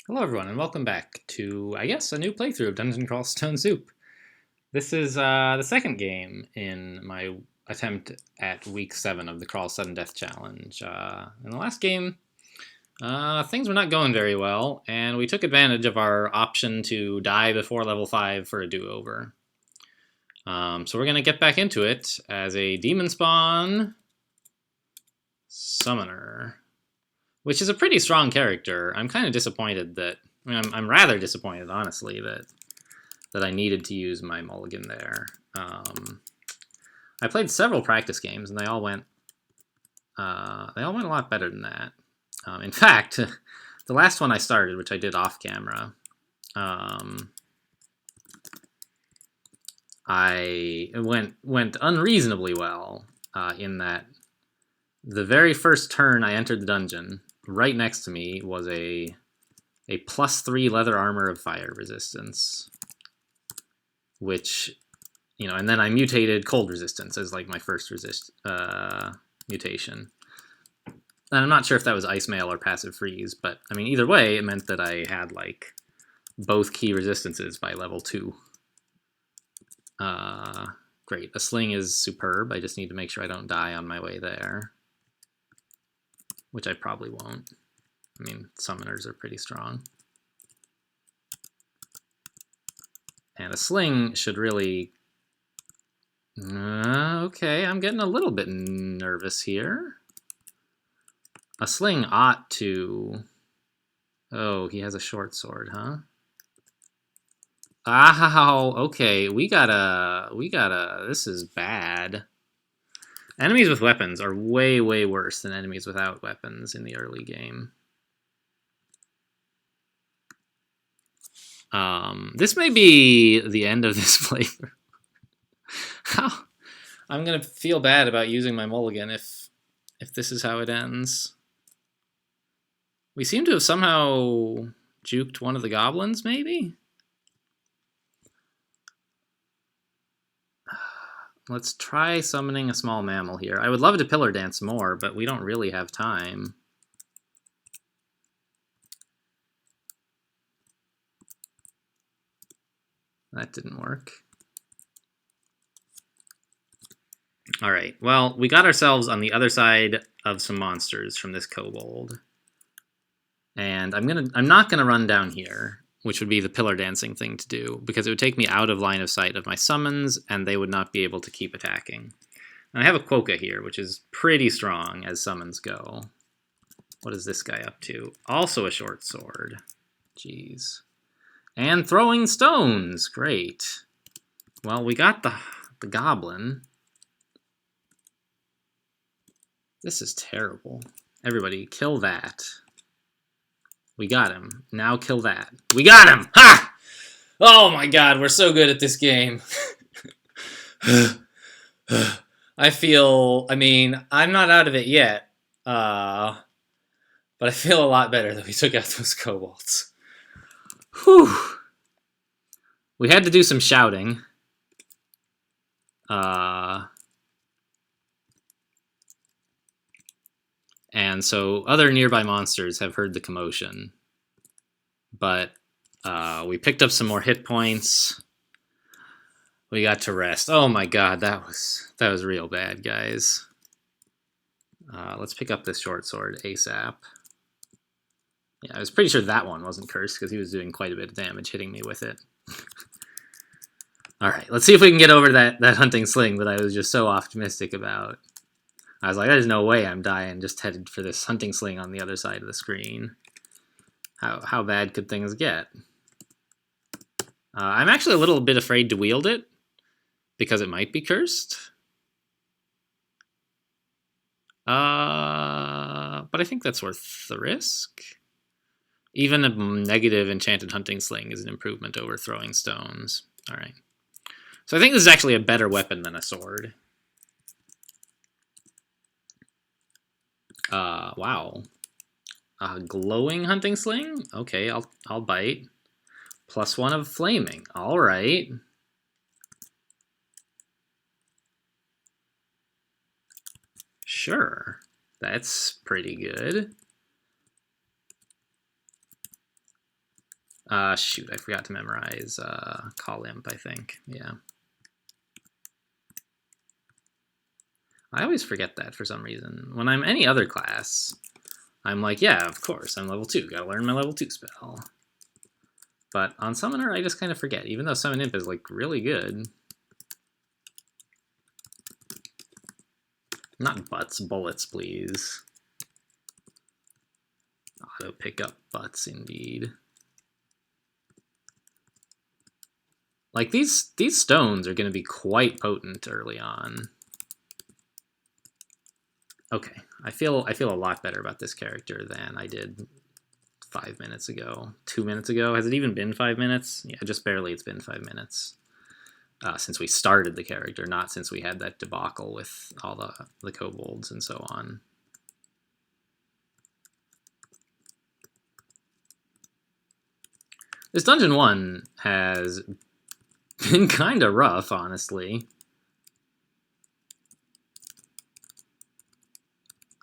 Hello everyone, and welcome back to, I guess, a new playthrough of Dungeon Crawl Stone Soup. This is the second game in my attempt at week 7 of the Crawl Sudden Death Challenge. In the last game, things were not going very well, and we took advantage of our option to die before level 5 for a do-over. So we're going to get back into it as a Demon Spawn Summoner, which is a pretty strong character. I'm kind of disappointed that, I'm rather disappointed, honestly, that I needed to use my mulligan there. I played several practice games, and they all went a lot better than that. In fact, the last one I started, which I did off camera, it went unreasonably well. In that, the very first turn I entered the dungeon, right next to me was a +3 leather armor of fire resistance, which, and then I mutated cold resistance as like my first mutation. And I'm not sure if that was ice mail or passive freeze, but I mean, either way, it meant that I had like both key resistances by level 2. Great. A sling is superb. I just need to make sure I don't die on my way there, which I probably won't. I mean, summoners are pretty strong. And a sling should really... okay, I'm getting a little bit nervous here. A sling ought to... Oh, he has a short sword, huh? Ow, okay, we gotta... This is bad. Enemies with weapons are way, way worse than enemies without weapons in the early game. This may be the end of this playthrough. I'm gonna feel bad about using my mulligan if this is how it ends. We seem to have somehow juked one of the goblins, maybe? Let's try summoning a small mammal here. I would love to pillar dance more, but we don't really have time. That didn't work. All right, well, we got ourselves on the other side of some monsters from this kobold. And I'm not gonna run down here, which would be the pillar dancing thing to do, because it would take me out of line of sight of my summons, and they would not be able to keep attacking. And I have a Quokka here, which is pretty strong as summons go. What is this guy up to? Also a short sword. Jeez. And throwing stones. Great. Well, we got the goblin. This is terrible. Everybody, kill that. We got him. Now kill that. We got him! Ha! Oh my god, we're so good at this game. I mean, I'm not out of it yet. But I feel a lot better that we took out those kobolds. Whew. We had to do some shouting. And so other nearby monsters have heard the commotion. But we picked up some more hit points. We got to rest. Oh my god, that was real bad, guys. Let's pick up this short sword ASAP. Yeah, I was pretty sure that one wasn't cursed because he was doing quite a bit of damage hitting me with it. All right, let's see if we can get over that hunting sling that I was just so optimistic about. I was like, there's no way I'm dying, just headed for this hunting sling on the other side of the screen. How bad could things get? I'm actually a little bit afraid to wield it, because it might be cursed. But I think that's worth the risk. Even a negative enchanted hunting sling is an improvement over throwing stones. All right. So I think this is actually a better weapon than a sword. Wow. Glowing hunting sling? Okay, I'll bite. +1 of flaming. All right. Sure. That's pretty good. Shoot, I forgot to memorize call imp, I think. Yeah. I always forget that for some reason. When I'm any other class, I'm like, yeah, of course, I'm level 2. Gotta learn my level 2 spell. But on Summoner, I just kind of forget, even though Summon Imp is, like, really good. Not butts, bullets, please. Auto pick up butts, indeed. Like, these stones are going to be quite potent early on. Okay, I feel a lot better about this character than I did 5 minutes ago. 2 minutes ago? Has it even been 5 minutes? Yeah, just barely it's been 5 minutes. Since we started the character, not since we had that debacle with all the kobolds and so on. This Dungeon 1 has been kind of rough, honestly.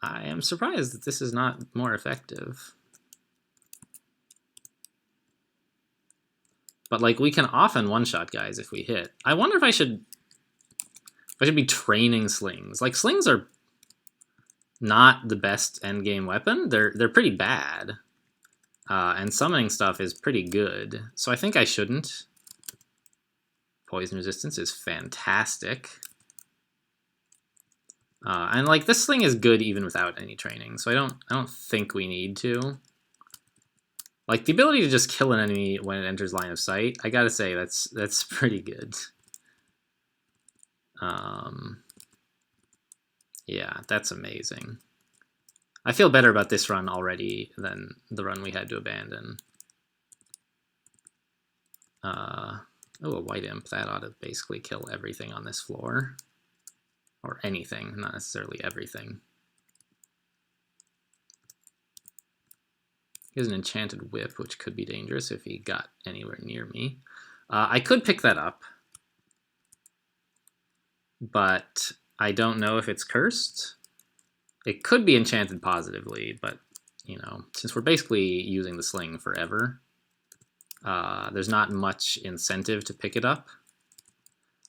I am surprised that this is not more effective. But, like, we can often one-shot guys if we hit. I wonder if I should be training slings. Like, slings are not the best endgame weapon. They're pretty bad. And summoning stuff is pretty good. So I think I shouldn't. Poison resistance is fantastic. And like this sling is good even without any training, so I don't think we need to. Like the ability to just kill an enemy when it enters line of sight, I gotta say that's pretty good. Yeah, that's amazing. I feel better about this run already than the run we had to abandon. Oh, a white imp. That ought to basically kill everything on this floor. Or anything, not necessarily everything. He has an enchanted whip, which could be dangerous if he got anywhere near me. I could pick that up, but I don't know if it's cursed. It could be enchanted positively, but, you know, since we're basically using the sling forever, there's not much incentive to pick it up.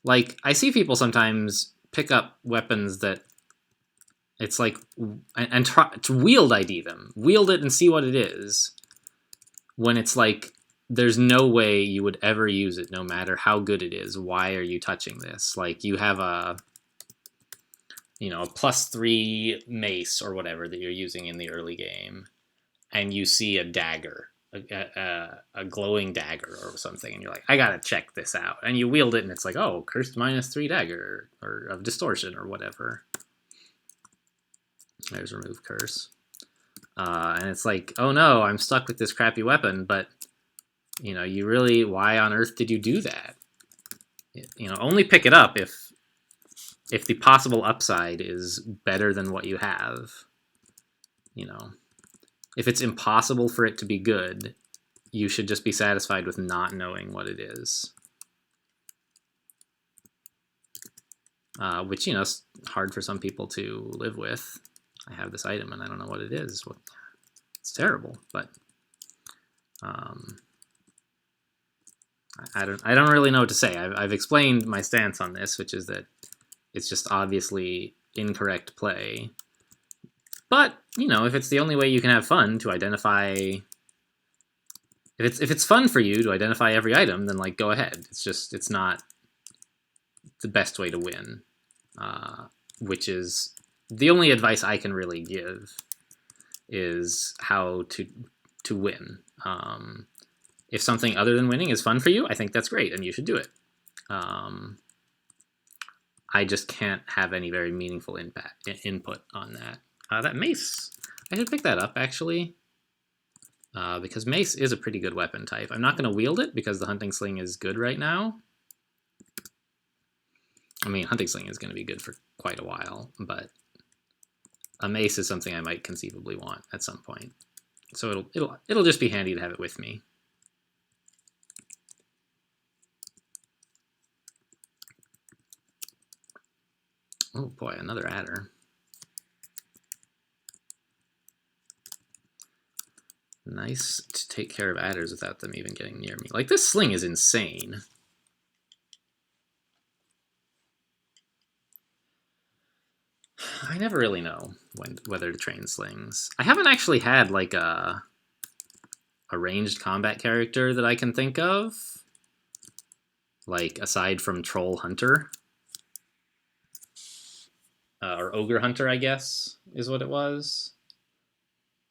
Like, I see people sometimes pick up weapons that it's like, and try to wield ID them. Wield it and see what it is. When it's like, there's no way you would ever use it no matter how good it is. Why are you touching this? Like, you have a, you know, a +3 mace or whatever that you're using in the early game, and you see a dagger, a glowing dagger or something, and you're like, I gotta check this out. And you wield it, and it's like, oh, cursed -3 dagger, or of distortion, or whatever. There's remove curse. And it's like, oh no, I'm stuck with this crappy weapon, but, you know, you really, why on earth did you do that? You know, only pick it up if the possible upside is better than what you have. You know, if it's impossible for it to be good, you should just be satisfied with not knowing what it is. Which, you know, is hard for some people to live with. I have this item and I don't know what it is. It's terrible, but I don't really know what to say. I've explained my stance on this, which is that it's just obviously incorrect play. But, you know, if it's the only way you can have fun to identify, if it's fun for you to identify every item, then like go ahead. It's not the best way to win, which is the only advice I can really give is how to win. If something other than winning is fun for you, I think that's great, and you should do it. I just can't have any very meaningful input on that. That mace, I should pick that up, actually, because mace is a pretty good weapon type. I'm not going to wield it because the hunting sling is good right now. I mean, hunting sling is going to be good for quite a while, but a mace is something I might conceivably want at some point. So it'll just be handy to have it with me. Oh boy, another adder. Nice to take care of adders without them even getting near me. Like, this sling is insane. I never really know whether to train slings. I haven't actually had, like, a ranged combat character that I can think of. Like, aside from Troll Hunter. Or Ogre Hunter, I guess, is what it was.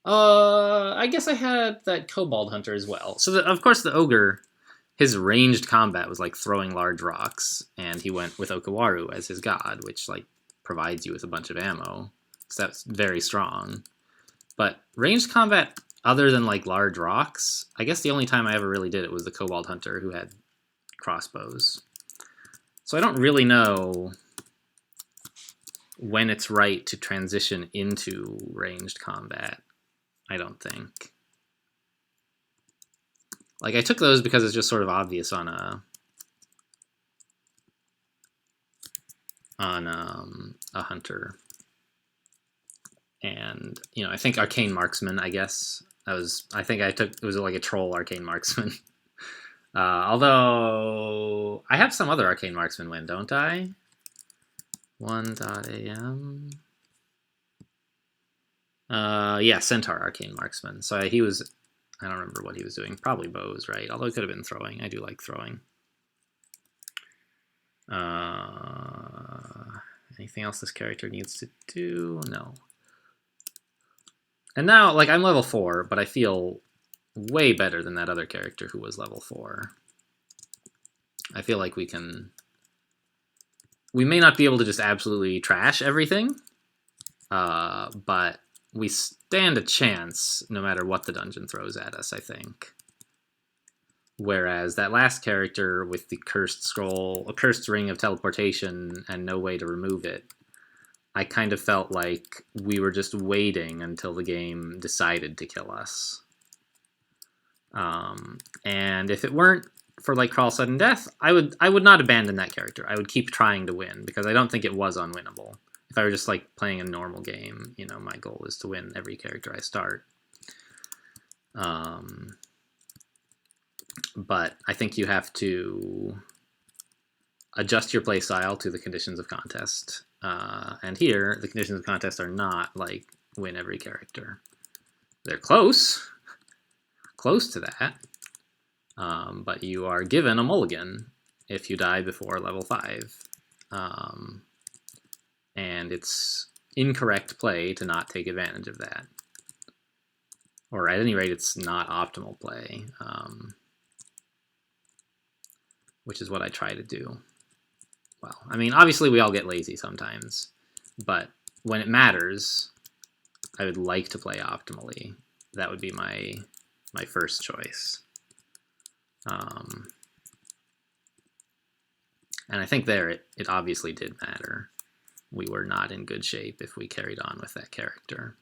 I guess I had that Kobold Hunter as well. So, of course, the Ogre, his ranged combat was, like, throwing large rocks, and he went with Okawaru as his god, which, like, provides you with a bunch of ammo. So that's very strong. But ranged combat, other than, like, large rocks, I guess the only time I ever really did it was the Kobold Hunter, who had crossbows. So I don't really know when it's right to transition into ranged combat, I don't think. Like, I took those because it's just sort of obvious on a hunter. And, you know, I think Arcane Marksman, I guess. I think I took, it was like a troll Arcane Marksman. Although, I have some other Arcane Marksman win, don't I? 1.am. Yeah, Centaur Arcane Marksman. So he was, I don't remember what he was doing. Probably bows, right? Although it could have been throwing. I do like throwing. Anything else this character needs to do? No. And now, like, I'm level 4, but I feel way better than that other character who was level 4. I feel like we may not be able to just absolutely trash everything, but we stand a chance no matter what the dungeon throws at us, I think. Whereas that last character with the cursed scroll, a cursed ring of teleportation and no way to remove it, I kind of felt like we were just waiting until the game decided to kill us. And if it weren't for, like, Crawl Sudden Death, I would not abandon that character. I would keep trying to win, because I don't think it was unwinnable. If I were just, like, playing a normal game, you know, my goal is to win every character I start. But I think you have to adjust your playstyle to the conditions of contest. And here, the conditions of contest are not, like, win every character. They're close to that. But you are given a mulligan if you die before level 5. And it's incorrect play to not take advantage of that. Or at any rate, it's not optimal play. Which is what I try to do. Well, I mean, obviously we all get lazy sometimes, but when it matters, I would like to play optimally. That would be my first choice. And I think there it obviously did matter. We were not in good shape if we carried on with that character.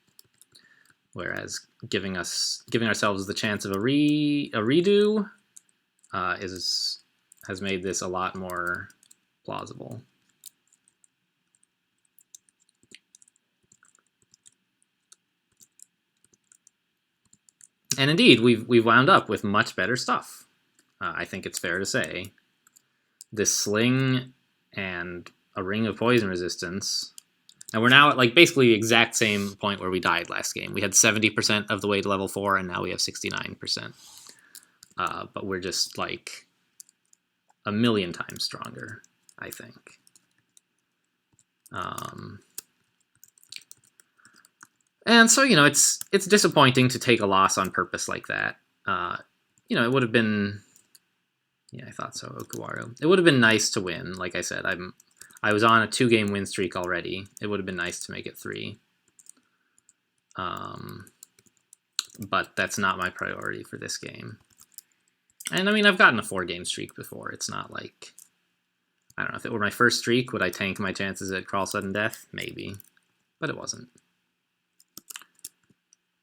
Whereas giving ourselves the chance of a redo has made this a lot more plausible. And indeed, we've wound up with much better stuff. I think it's fair to say. This sling and a ring of poison resistance, and we're now at, like, basically the exact same point where we died last game. We had 70% of the way to level 4, and now we have 69%. But we're just, like, a million times stronger, I think. And so, you know, it's disappointing to take a loss on purpose like that. You know, it would have been... Yeah, I thought so, Okawaru. It would have been nice to win. Like I said, I was on a 2-game win streak already. It would have been nice to make it 3. But that's not my priority for this game. And, I mean, I've gotten a 4-game streak before. It's not like... I don't know, if it were my first streak, would I tank my chances at Crawl Sudden Death? Maybe. But it wasn't.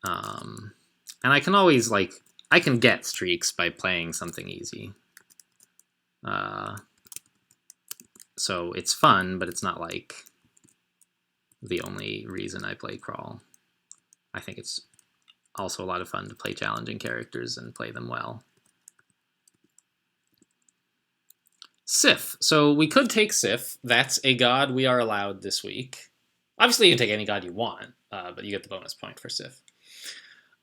And I can always, like... I can get streaks by playing something easy. So it's fun, but it's not, like, the only reason I play Crawl. I think it's also a lot of fun to play challenging characters and play them well. Sif. So we could take Sif. That's a god we are allowed this week. Obviously, you can take any god you want, but you get the bonus point for Sif.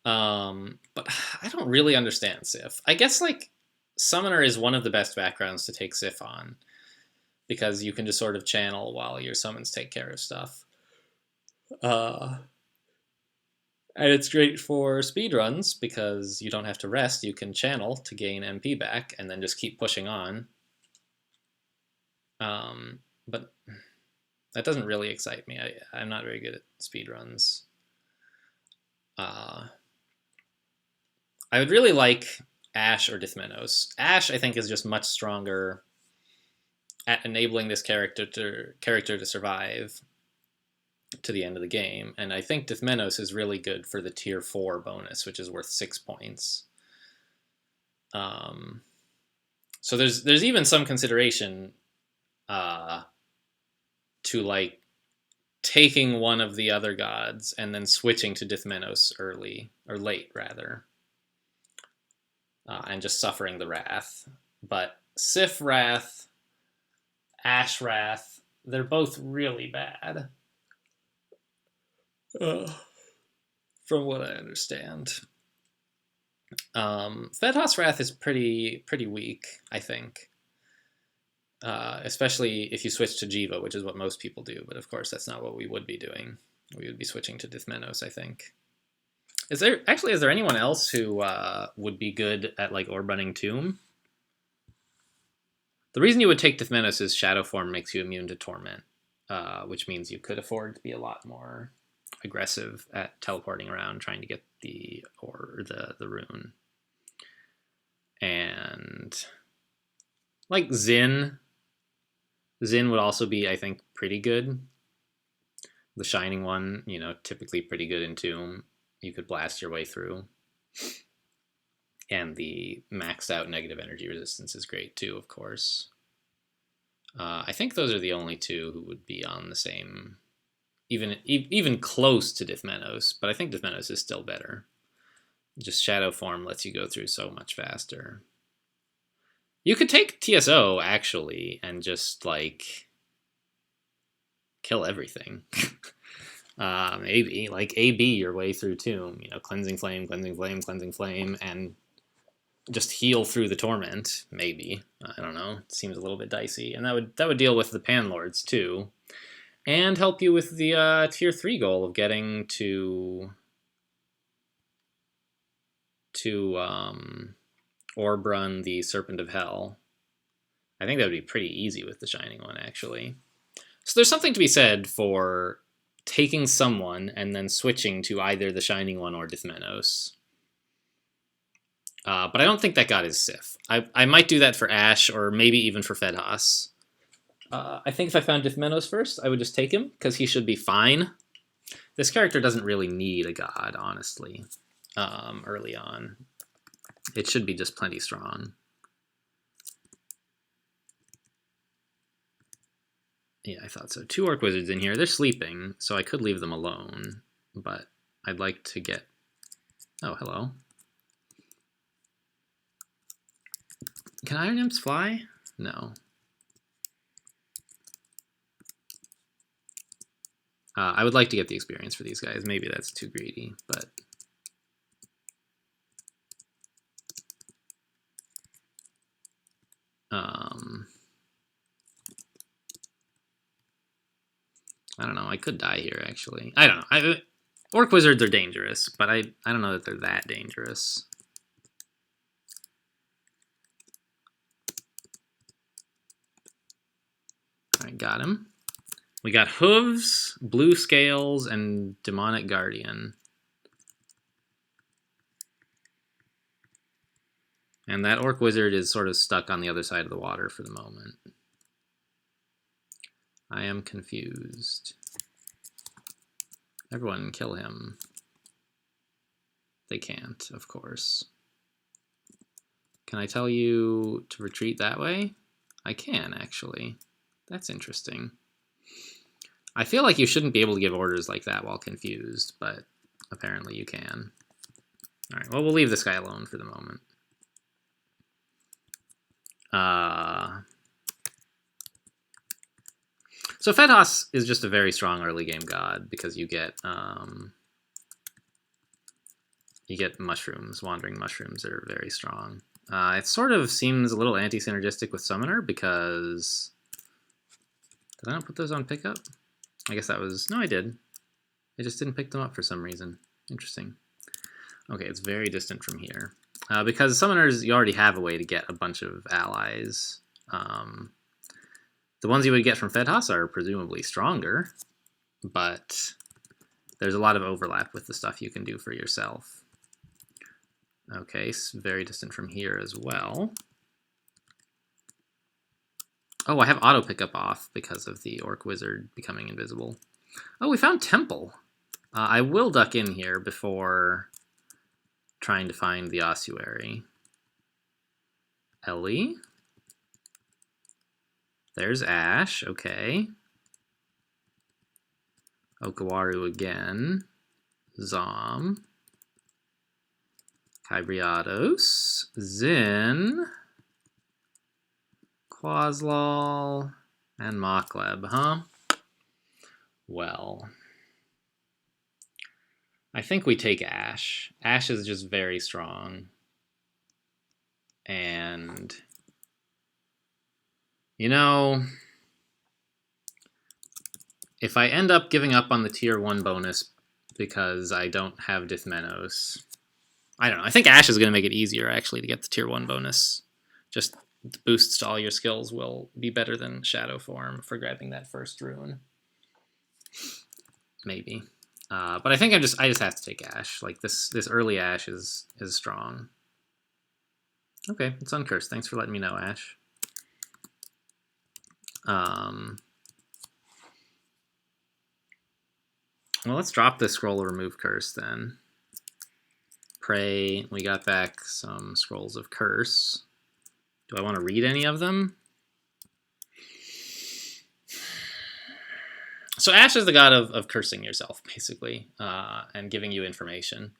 But I don't really understand Sif. I guess, like, Summoner is one of the best backgrounds to take Sif on, because you can just sort of channel while your summons take care of stuff. And it's great for speedruns, because you don't have to rest. You can channel to gain MP back, and then just keep pushing on. But that doesn't really excite me. I'm not very good at speedruns. I would really like Ashe or Dithmenos. Ashe, I think, is just much stronger at enabling this character to survive to the end of the game, and I think Dithmenos is really good for the tier 4 bonus, which is worth 6 points. So there's even some consideration to, like, taking one of the other gods and then switching to Dithmenos early, or late rather, and just suffering the wrath. But Sif Wrath, Ashe Wrath, they're both really bad, from what I understand. Fedhas Wrath is pretty weak, I think. Especially if you switch to Jiva, which is what most people do, but of course that's not what we would be doing. We would be switching to Dithmenos, I think. Is there anyone else who would be good at, like, Orb Running Tomb? The reason you would take Dithmenos is Shadow Form makes you immune to Torment, which means you could afford to be a lot more aggressive at teleporting around trying to get the rune. And, like, Xin would also be, I think, pretty good. The Shining One, you know, typically pretty good in Tomb. You could blast your way through. And the maxed out negative energy resistance is great too, of course. I think those are the only two who would be on the same, even close to Dithmenos, but I think Dithmenos is still better. Just Shadow Form lets you go through so much faster. You could take TSO, actually, and just, like, kill everything. Maybe, like, AB your way through Tomb, you know, Cleansing Flame, Cleansing Flame, Cleansing Flame, and just heal through the Torment, maybe. I don't know, it seems a little bit dicey. And that would deal with the Panlords, too. And help you with the tier 3 goal of getting to Orb Run the Serpent of Hell. I think that would be pretty easy with the Shining One, actually. So there's something to be said for taking someone and then switching to either the Shining One or Dithmenos. But I don't think that god is Sif. I might do that for Ashe, or maybe even for Fedhas. I think if I found Dithmenos first, I would just take him, because he should be fine. This character doesn't really need a god, honestly, early on. It should be just plenty strong. Yeah, I thought so. 2 Orc Wizards in here. They're sleeping, so I could leave them alone, but I'd like to get... Oh, hello. Can Iron Imps fly? No. I would like to get the experience for these guys. Maybe that's too greedy, but... I don't know. I could die here, actually. I don't know. Orc Wizards are dangerous, but I don't know that they're that dangerous. Alright, got him. We got Hooves, Blue Scales, and Demonic Guardian. And that Orc Wizard is sort of stuck on the other side of the water for the moment. I am confused. Everyone kill him. They can't, of course. Can I tell you to retreat that way? I can, actually. That's interesting. I feel like you shouldn't be able to give orders like that while confused, but apparently you can. All right, well, we'll leave this guy alone for the moment. So Fedhas is just a very strong early game god because you get mushrooms, wandering mushrooms that are very strong. It sort of seems a little anti-synergistic with Summoner because... Did I not put those on pickup? I guess that was... No, I did. I just didn't pick them up for some reason. Interesting. Okay, it's very distant from here. Because Summoners, you already have a way to get a bunch of allies. The ones you would get from Fedhas are presumably stronger, but there's a lot of overlap with the stuff you can do for yourself. Okay, so very distant from here as well. Oh, I have auto pickup off because of the Orc Wizard becoming invisible. Oh, we found Temple. I will duck in here before trying to find the ossuary. Ellie. There's Ash, okay. Okawaru again. Zom. Kybriados. Zin. Quaslol. And Mokleb, huh? Well, I think we take Ash. Ash is just very strong. And... You know, if I end up giving up on the tier 1 bonus because I don't have Dithmenos, I don't know. I think Ash is going to make it easier, actually, to get the tier 1 bonus. Just the boosts to all your skills will be better than Shadow Form for grabbing that first rune. Maybe. But I think I just have to take Ash. Like, this early Ash is strong. Okay, it's uncursed. Thanks for letting me know, Ash. Well, let's drop this scroll of remove curse then. Pray. We got back some scrolls of curse. Do I want to read any of them? So Ash is the god of cursing yourself, basically, and giving you information.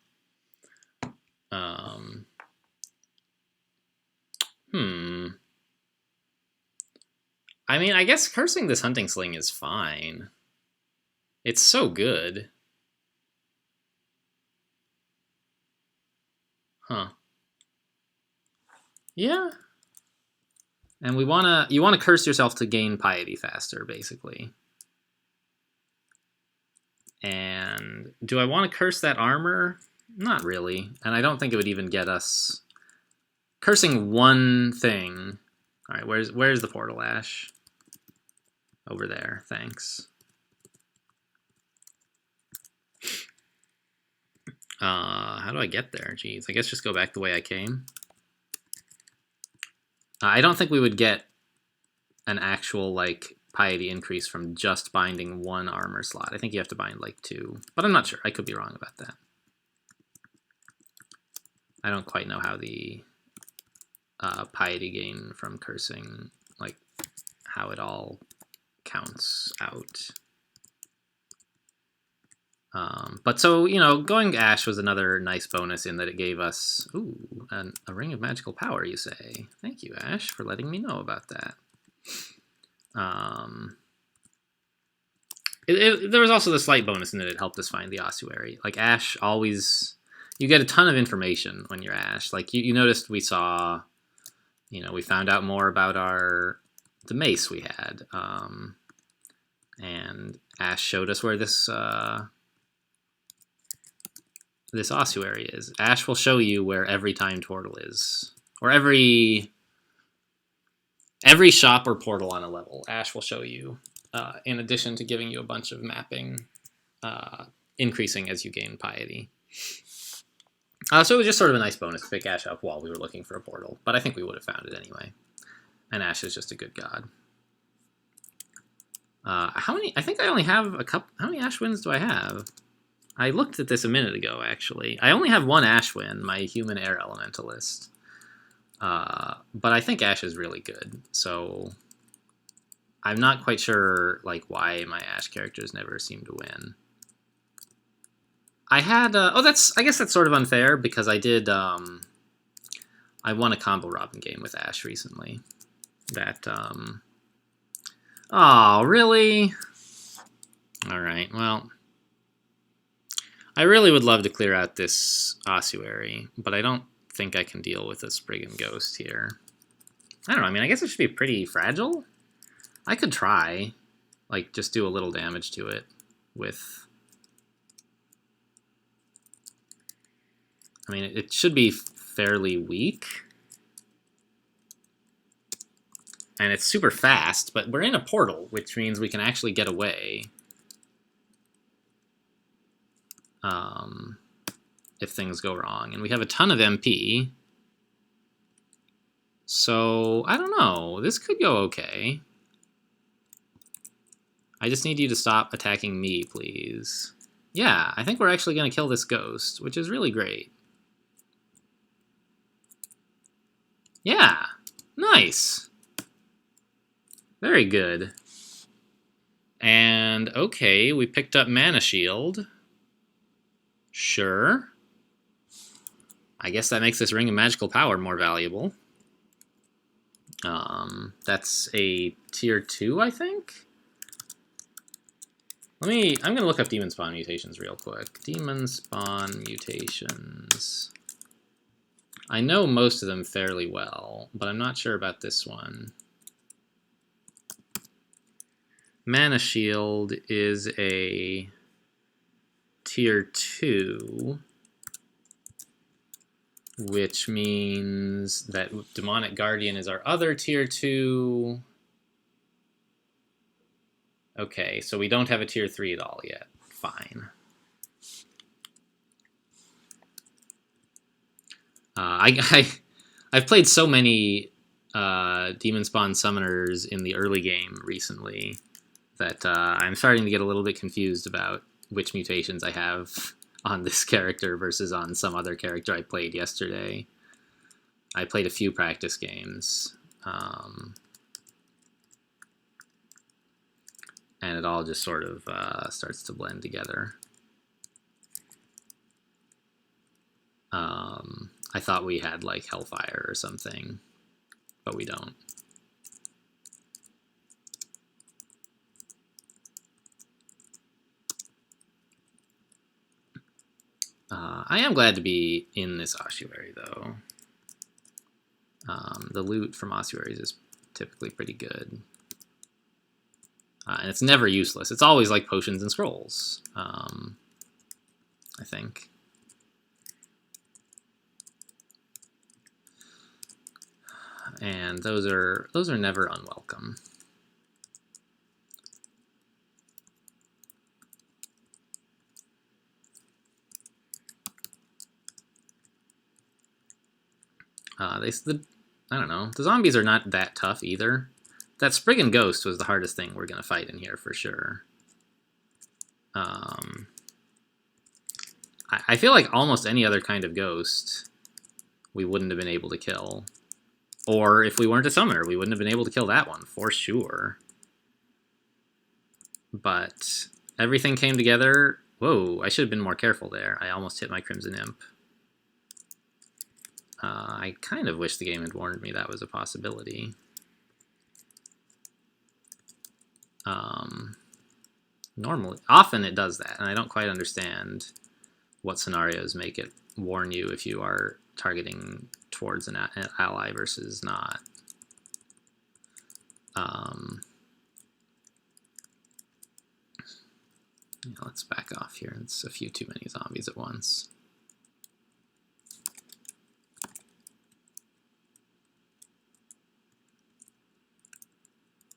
I mean, I guess cursing this hunting sling is fine. It's so good. Huh. Yeah. And you wanna curse yourself to gain piety faster, basically. And do I want to curse that armor? Not really. And I don't think it would even get us cursing one thing. All right, where's the portal, Ash? Over there, thanks. How do I get there? Jeez, I guess just go back the way I came. I don't think we would get an actual, like, piety increase from just binding one armor slot. I think you have to bind, like, 2. But I'm not sure. I could be wrong about that. I don't quite know how the piety gain from cursing, like, how it all counts out. But so, you know, going Ash was another nice bonus in that it gave us, ooh, a ring of magical power, you say. Thank you, Ash, for letting me know about that. There was also the slight bonus in that it helped us find the ossuary. Like, Ash always... You get a ton of information when you're Ash. Like, you noticed we saw... You know, we found out more about the mace we had. And Ash showed us where this ossuary is. Ash will show you where every time portal is. Or every shop or portal on a level, Ash will show you, in addition to giving you a bunch of mapping, increasing as you gain piety. So it was just sort of a nice bonus to pick Ash up while we were looking for a portal, but I think we would have found it anyway. And Ash is just a good god. How many? I think I only have a couple. How many Ash wins do I have? I looked at this a minute ago, actually. I only have one Ash win, my human air elementalist. But I think Ash is really good, so I'm not quite sure, like, why my Ash characters never seem to win. I had I guess that's sort of unfair because I did I won a combo robin game with Ash recently. That oh, really? All right. Well, I really would love to clear out this ossuary, but I don't think I can deal with a Spriggan Ghost here. I don't know. I mean, I guess it should be pretty fragile. I could try, like, just do a little damage to it with... I mean, it should be fairly weak. And it's super fast, but we're in a portal, which means we can actually get away. If things go wrong. And we have a ton of MP. So, I don't know. This could go okay. I just need you to stop attacking me, please. Yeah, I think we're actually going to kill this ghost, which is really great. Yeah, nice. Very good. And, okay, we picked up Mana Shield. Sure. I guess that makes this Ring of Magical Power more valuable. That's a tier 2, I think? I'm gonna look up Demon Spawn mutations real quick. Demon Spawn mutations. I know most of them fairly well, but I'm not sure about this one. Mana Shield is a tier 2, which means that Demonic Guardian is our other tier 2. Okay, so we don't have a tier 3 at all yet. Fine. I've played so many Demon Spawn summoners in the early game recently that I'm starting to get a little bit confused about which mutations I have on this character versus on some other character I played yesterday. I played a few practice games. And it all just sort of starts to blend together. I thought we had like Hellfire or something, but we don't. I am glad to be in this ossuary, though. The loot from ossuaries is typically pretty good. And it's never useless. It's always like potions and scrolls, I think. And those are never unwelcome. I don't know. The zombies are not that tough either. That Spriggan Ghost was the hardest thing we're going to fight in here for sure. I feel like almost any other kind of ghost we wouldn't have been able to kill. Or if we weren't a summoner, we wouldn't have been able to kill that one, for sure. But everything came together. Whoa, I should have been more careful there. I almost hit my Crimson Imp. I kind of wish the game had warned me that was a possibility. Often it does that, and I don't quite understand what scenarios make it warn you if you are targeting towards an ally versus not. Let's back off here. It's a few too many zombies at once.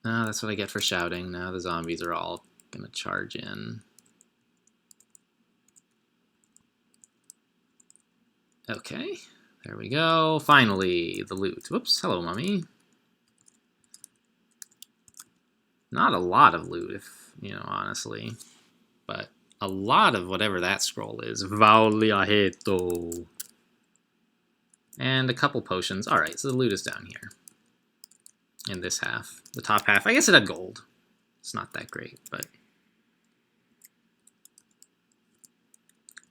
That's what I get for shouting. Now the zombies are all going to charge in. Okay, there we go. Finally, the loot. Whoops, hello, mummy. Not a lot of loot, if, honestly. But a lot of whatever that scroll is. Valiaheto. And a couple potions. Alright, so the loot is down here. In this half. The top half, I guess it had gold. It's not that great, but...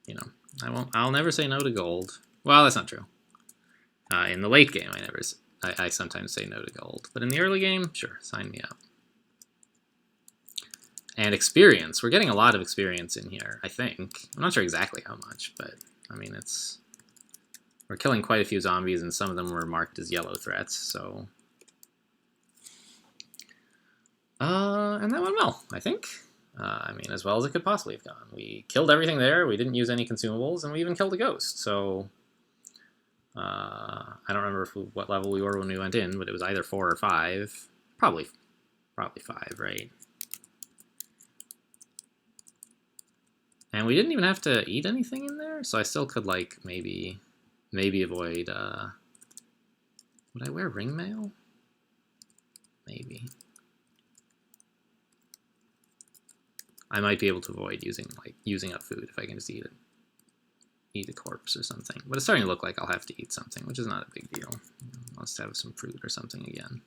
you know, I'll never say no to gold. Well, that's not true. In the late game, I sometimes say no to gold, but in the early game, sure, sign me up. And experience. We're getting a lot of experience in here, I think. I'm not sure exactly how much, but I mean, we're killing quite a few zombies, and some of them were marked as yellow threats, so. And that went well, I think. I mean, as well as it could possibly have gone. We killed everything there, we didn't use any consumables, and we even killed a ghost, so. I don't remember what level we were when we went in, but it was either 4 or 5. Probably 5, right? And we didn't even have to eat anything in there, so I still could, like, maybe avoid, would I wear ring mail? Maybe. I might be able to avoid using up food if I can just eat a corpse or something. But it's starting to look like I'll have to eat something, which is not a big deal. Let's have some fruit or something again.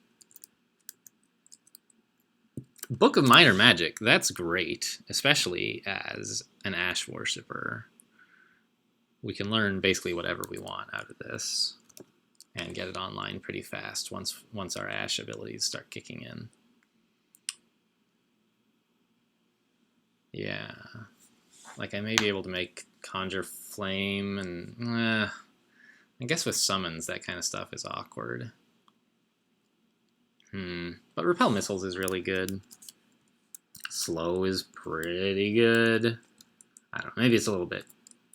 Book of Minor Magic, that's great, especially as an Ash worshipper. We can learn basically whatever we want out of this and get it online pretty fast once our Ash abilities start kicking in. Yeah, like I may be able to make Conjure Flame, and I guess with summons that kind of stuff is awkward. But Repel Missiles is really good. Slow is pretty good. I don't know, maybe it's a little bit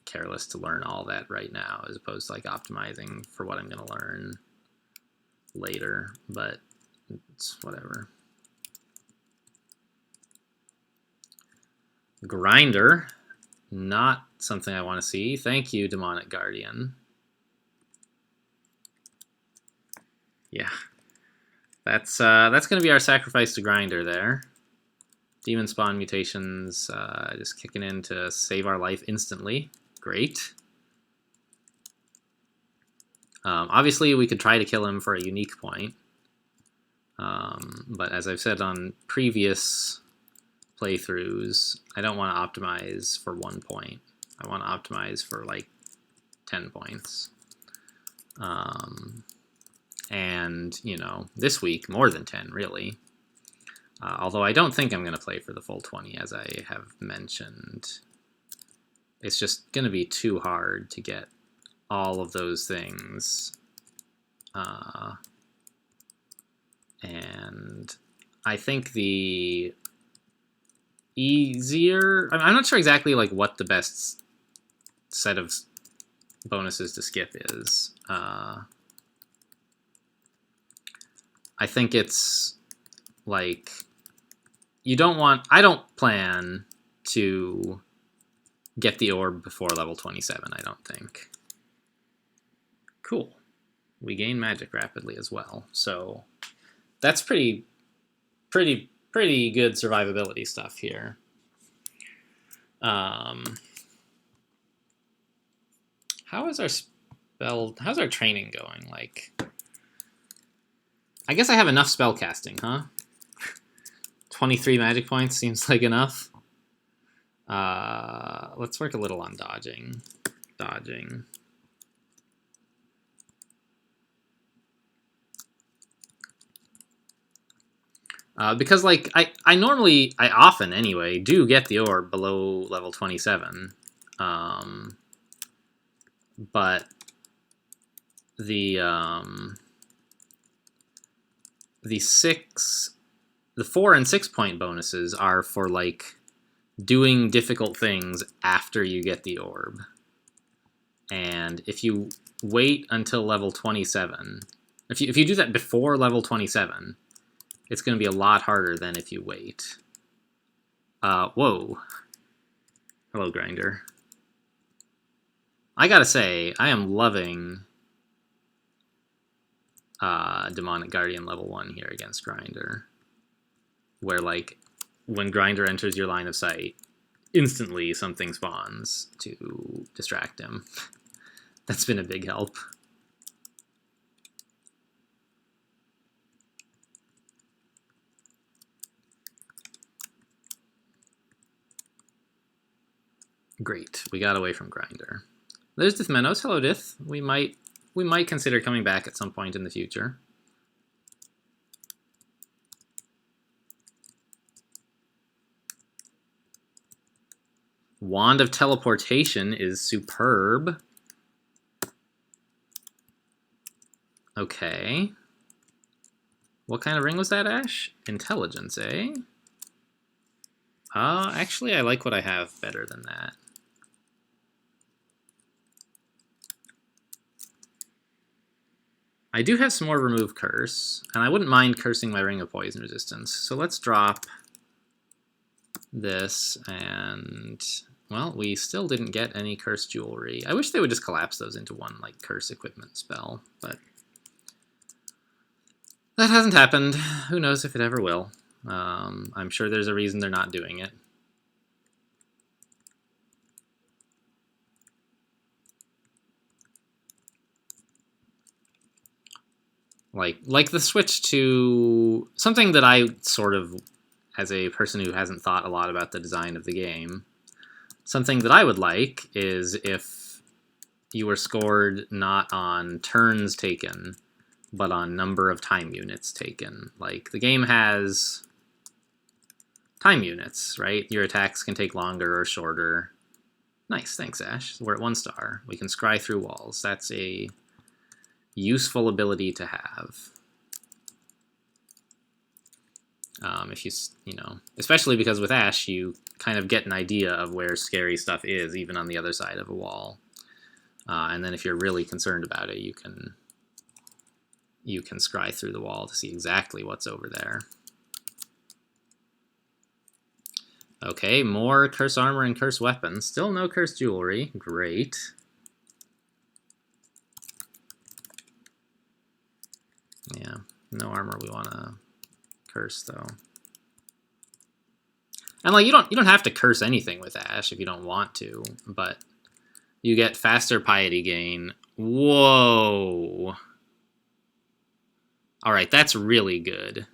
careless to learn all that right now as opposed to like optimizing for what I'm going to learn later, but it's whatever. Grinder, not something I want to see. Thank you, Demonic Guardian. Yeah, that's going to be our sacrifice to Grinder there. Demon Spawn mutations just kicking in to save our life instantly. Great. Obviously, we could try to kill him for a unique point. But as I've said on previous playthroughs, I don't want to optimize for 1 point. I want to optimize for like 10 points. And, you know, this week, more than 10, really. Although I don't think I'm going to play for the full 20, as I have mentioned. It's just going to be too hard to get all of those things. And I think the easier... I'm not sure exactly like what the best set of bonuses to skip is. I think it's like... I don't plan to get the orb before level 27, I don't think. Cool. We gain magic rapidly as well, so that's pretty good survivability stuff here. How's our training going? Like, I guess I have enough spell casting, huh? 23 magic points seems like enough. Let's work a little on dodging. Because like I often anyway do get the orb below level 27, but the 4 and 6 point bonuses are for like doing difficult things after you get the orb, and if you wait until level 27, if you do that before level 27. It's going to be a lot harder than if you wait. Whoa. Hello, Grinder. I gotta say, I am loving Demonic Guardian level 1 here against Grinder. Where, like, when Grinder enters your line of sight, instantly something spawns to distract him. That's been a big help. Great, we got away from Grinder. There's Dithmenos. Hello, Dith. We might consider coming back at some point in the future. Wand of Teleportation is superb. Okay. What kind of ring was that, Ash? Intelligence, eh? Actually, I like what I have better than that. I do have some more Remove Curse, and I wouldn't mind cursing my Ring of Poison Resistance. So let's drop this, and, well, we still didn't get any Curse Jewelry. I wish they would just collapse those into one, like, Curse Equipment spell, but that hasn't happened. Who knows if it ever will. I'm sure there's a reason they're not doing it. Like the switch to something that I sort of, as a person who hasn't thought a lot about the design of the game, something that I would like is if you were scored not on turns taken, but on number of time units taken. Like, the game has time units, right? Your attacks can take longer or shorter. Nice, thanks, Ash. We're at 1 star. We can scry through walls. That's a useful ability to have. If you know, especially because with Ash, you kind of get an idea of where scary stuff is, even on the other side of a wall. And then if you're really concerned about it, you can scry through the wall to see exactly what's over there. Okay, more Curse Armor and Curse Weapons. Still no Curse Jewelry. Great. Yeah, no armor we want to curse, though. And, like, you don't have to curse anything with Ash if you don't want to, but you get faster piety gain. Whoa. All right, that's really good.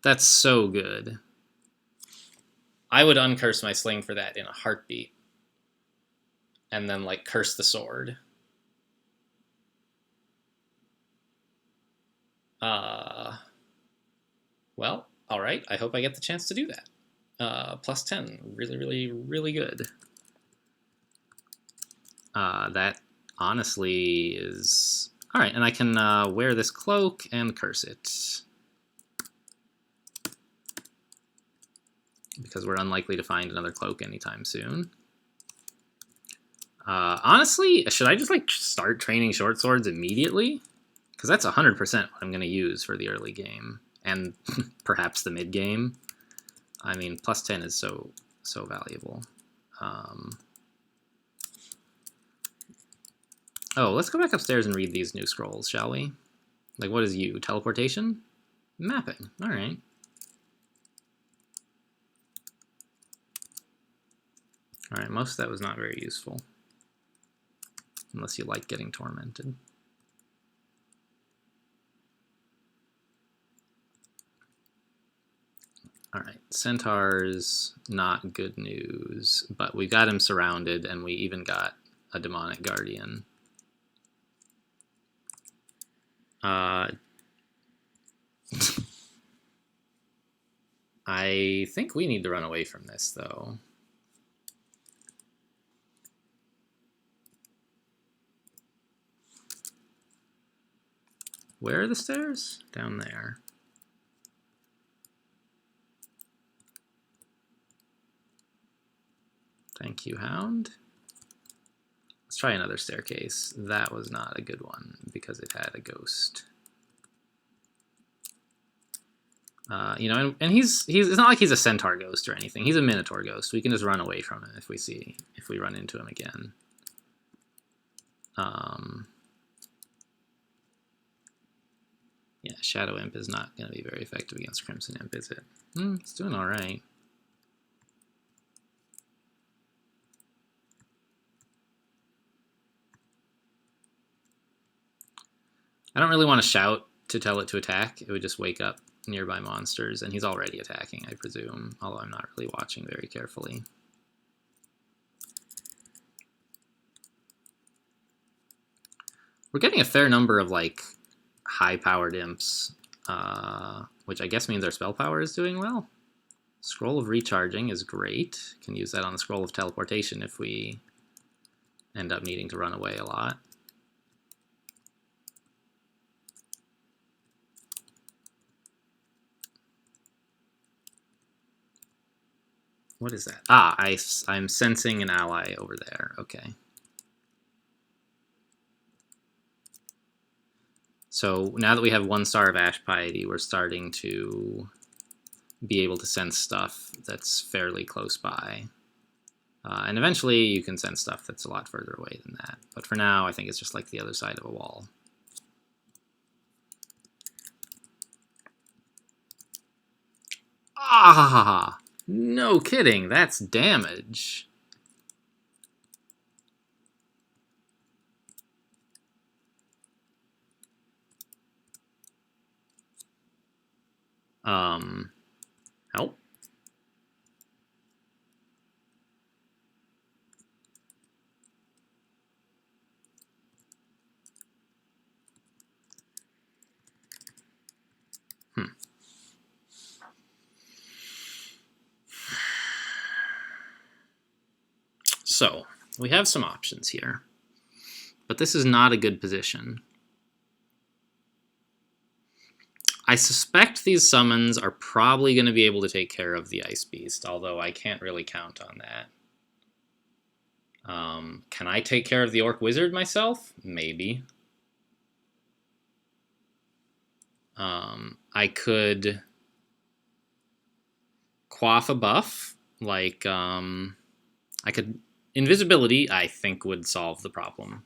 That's so good. I would uncurse my sling for that in a heartbeat. And then, like, curse the sword. Well, all right. I hope I get the chance to do that. Plus 10. Really, really, really good. That honestly is... All right, and I can wear this cloak and curse it. Because we're unlikely to find another cloak anytime soon. Honestly, should I just, like, start training short swords immediately? Because that's 100% what I'm going to use for the early game. And perhaps the mid-game. I mean, plus 10 is so valuable. Oh, let's go back upstairs and read these new scrolls, shall we? Like, what is you? Teleportation? Mapping. All right. All right, most of that was not very useful. Unless you like getting tormented. All right, Centaur's not good news, but we got him surrounded, and we even got a demonic guardian. I think we need to run away from this, though. Where are the stairs? Down there. Thank you, Hound. Let's try another staircase. That was not a good one because it had a ghost. You know, and he's it's not like he's a centaur ghost or anything. He's a minotaur ghost. We can just run away from him if we run into him again. Yeah, Shadow Imp is not going to be very effective against Crimson Imp, is it? It's doing all right. I don't really want to shout to tell it to attack. It would just wake up nearby monsters, and he's already attacking, I presume, although I'm not really watching very carefully. We're getting a fair number of, like, high-powered imps, which I guess means our spell power is doing well. Scroll of Recharging is great. Can use that on the Scroll of Teleportation if we end up needing to run away a lot. What is that? Ah, I'm sensing an ally over there. Okay. So now that we have 1 star of Ash Piety, we're starting to be able to sense stuff that's fairly close by. And eventually you can sense stuff that's a lot further away than that. But for now, I think it's just like the other side of a wall. Ah! No kidding, that's damage. Help? So, we have some options here. But this is not a good position. I suspect these summons are probably going to be able to take care of the Ice Beast, although I can't really count on that. Can I take care of the Orc Wizard myself? Maybe. I could quaff a buff, like, I could... Invisibility, I think, would solve the problem.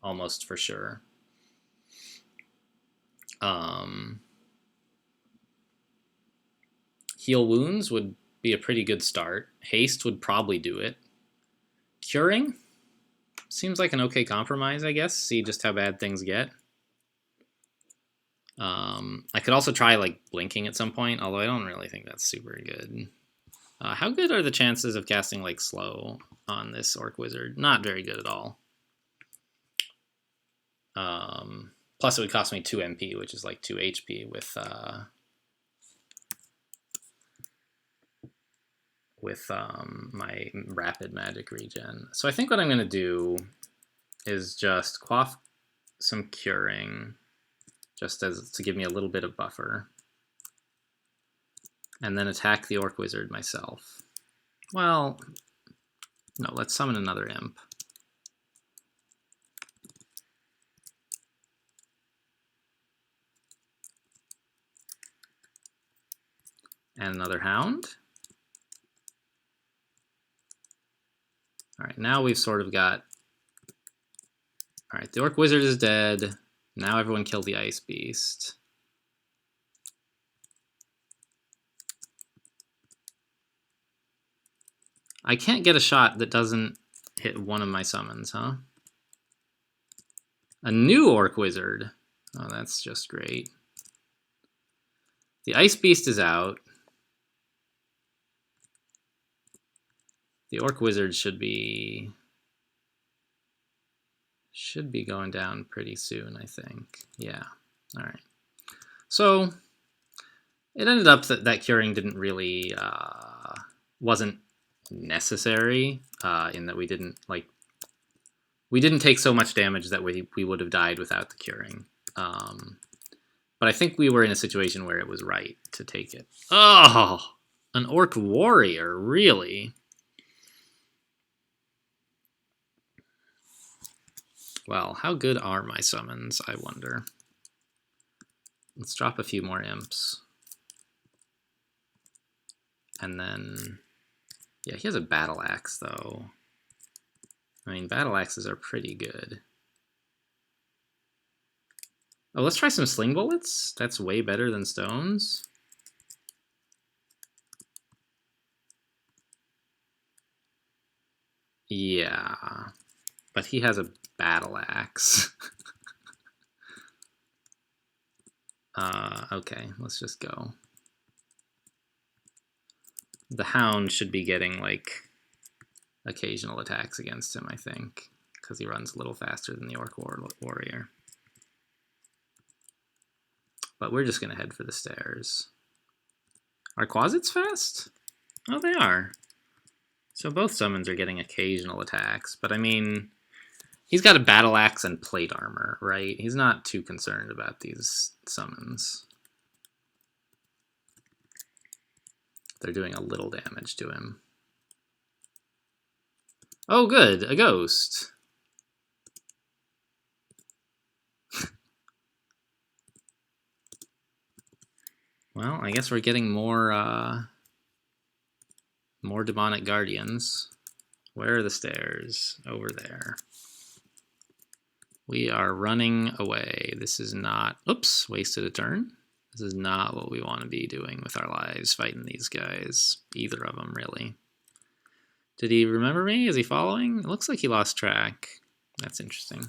Almost for sure. Heal Wounds would be a pretty good start. Haste would probably do it. Curing? Seems like an okay compromise, I guess. See just how bad things get. I could also try, like, blinking at some point, although I don't really think that's super good. How good are the chances of casting, like, slow on this Orc Wizard? Not very good at all. Plus it would cost me 2 MP, which is like 2 HP with my rapid magic regen. So I think what I'm going to do is just quaff some curing, just as to give me a little bit of buffer, and then attack the Orc Wizard myself. Well, no, let's summon another imp. And another hound. All right, now we've sort of got... All right, the Orc Wizard is dead. Now everyone kill the Ice Beast. I can't get a shot that doesn't hit one of my summons, huh? A new Orc Wizard. Oh, that's just great. The Ice Beast is out. The Orc Wizard should be going down pretty soon, I think. Yeah. All right. So it ended up that curing didn't really wasn't necessary in that we didn't take so much damage that we would have died without the curing. But I think we were in a situation where it was right to take it. Oh, an Orc Warrior, really? Well, how good are my summons, I wonder. Let's drop a few more imps. And then, yeah, he has a battle axe, though. I mean, battle axes are pretty good. Oh, let's try some sling bullets. That's way better than stones. Yeah, but he has a battle axe. Okay, let's just go. The Hound should be getting, like, occasional attacks against him, I think, because he runs a little faster than the Orc Warrior. But we're just going to head for the stairs. Are Quasits fast? Oh, they are. So both summons are getting occasional attacks, but I mean, he's got a battle axe and plate armor, right? He's not too concerned about these summons. They're doing a little damage to him. Oh, good, a ghost. Well, I guess we're getting more demonic guardians. Where are the stairs? Over there. We are running away. This is not... Oops, wasted a turn. This is not what we want to be doing with our lives, fighting these guys. Either of them, really. Did he remember me? Is he following? It looks like he lost track. That's interesting.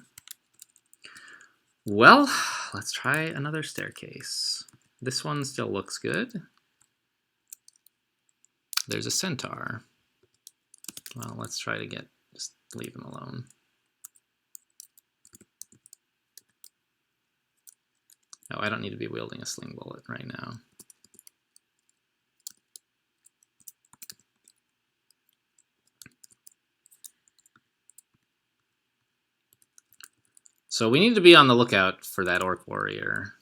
Well, let's try another staircase. This one still looks good. There's a centaur. Well, let's try to just leave him alone. Oh, I don't need to be wielding a sling bullet right now. So we need to be on the lookout for that Orc Warrior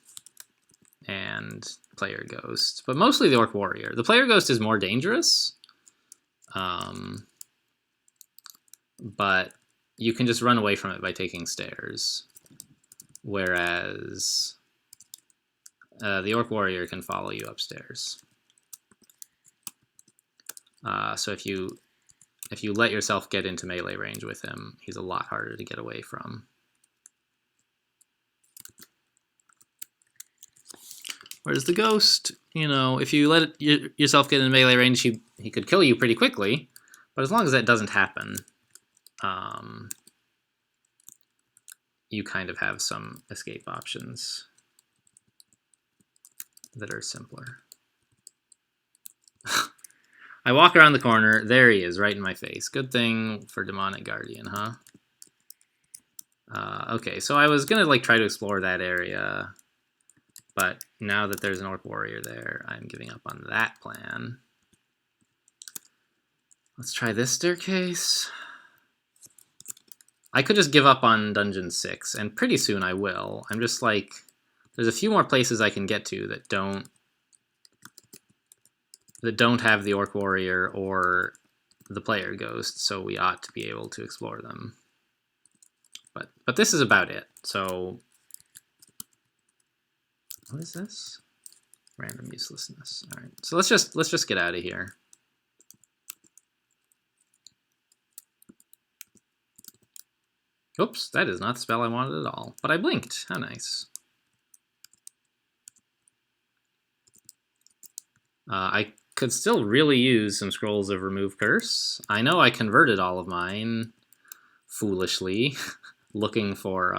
and Player Ghost, but mostly the Orc Warrior. The Player Ghost is more dangerous, but you can just run away from it by taking stairs, whereas the Orc Warrior can follow you upstairs. So if you let yourself get into melee range with him, he's a lot harder to get away from. Whereas the ghost, you know, if you let yourself get into melee range, he could kill you pretty quickly. But as long as that doesn't happen, you kind of have some escape options that are simpler. I walk around the corner. There he is, right in my face. Good thing for Demonic Guardian, huh? Okay, so I was going to like try to explore that area. But now that there's an Orc Warrior there, I'm giving up on that plan. Let's try this staircase. I could just give up on Dungeon 6, and pretty soon I will. I'm just like, there's a few more places I can get to that don't have the Orc Warrior or the Player Ghost, so we ought to be able to explore them. But this is about it, so... What is this? Random uselessness. All right, so let's just get out of here. Oops, that is not the spell I wanted at all. But I blinked. How nice. I could still really use some scrolls of Remove Curse. I know I converted all of mine foolishly, looking for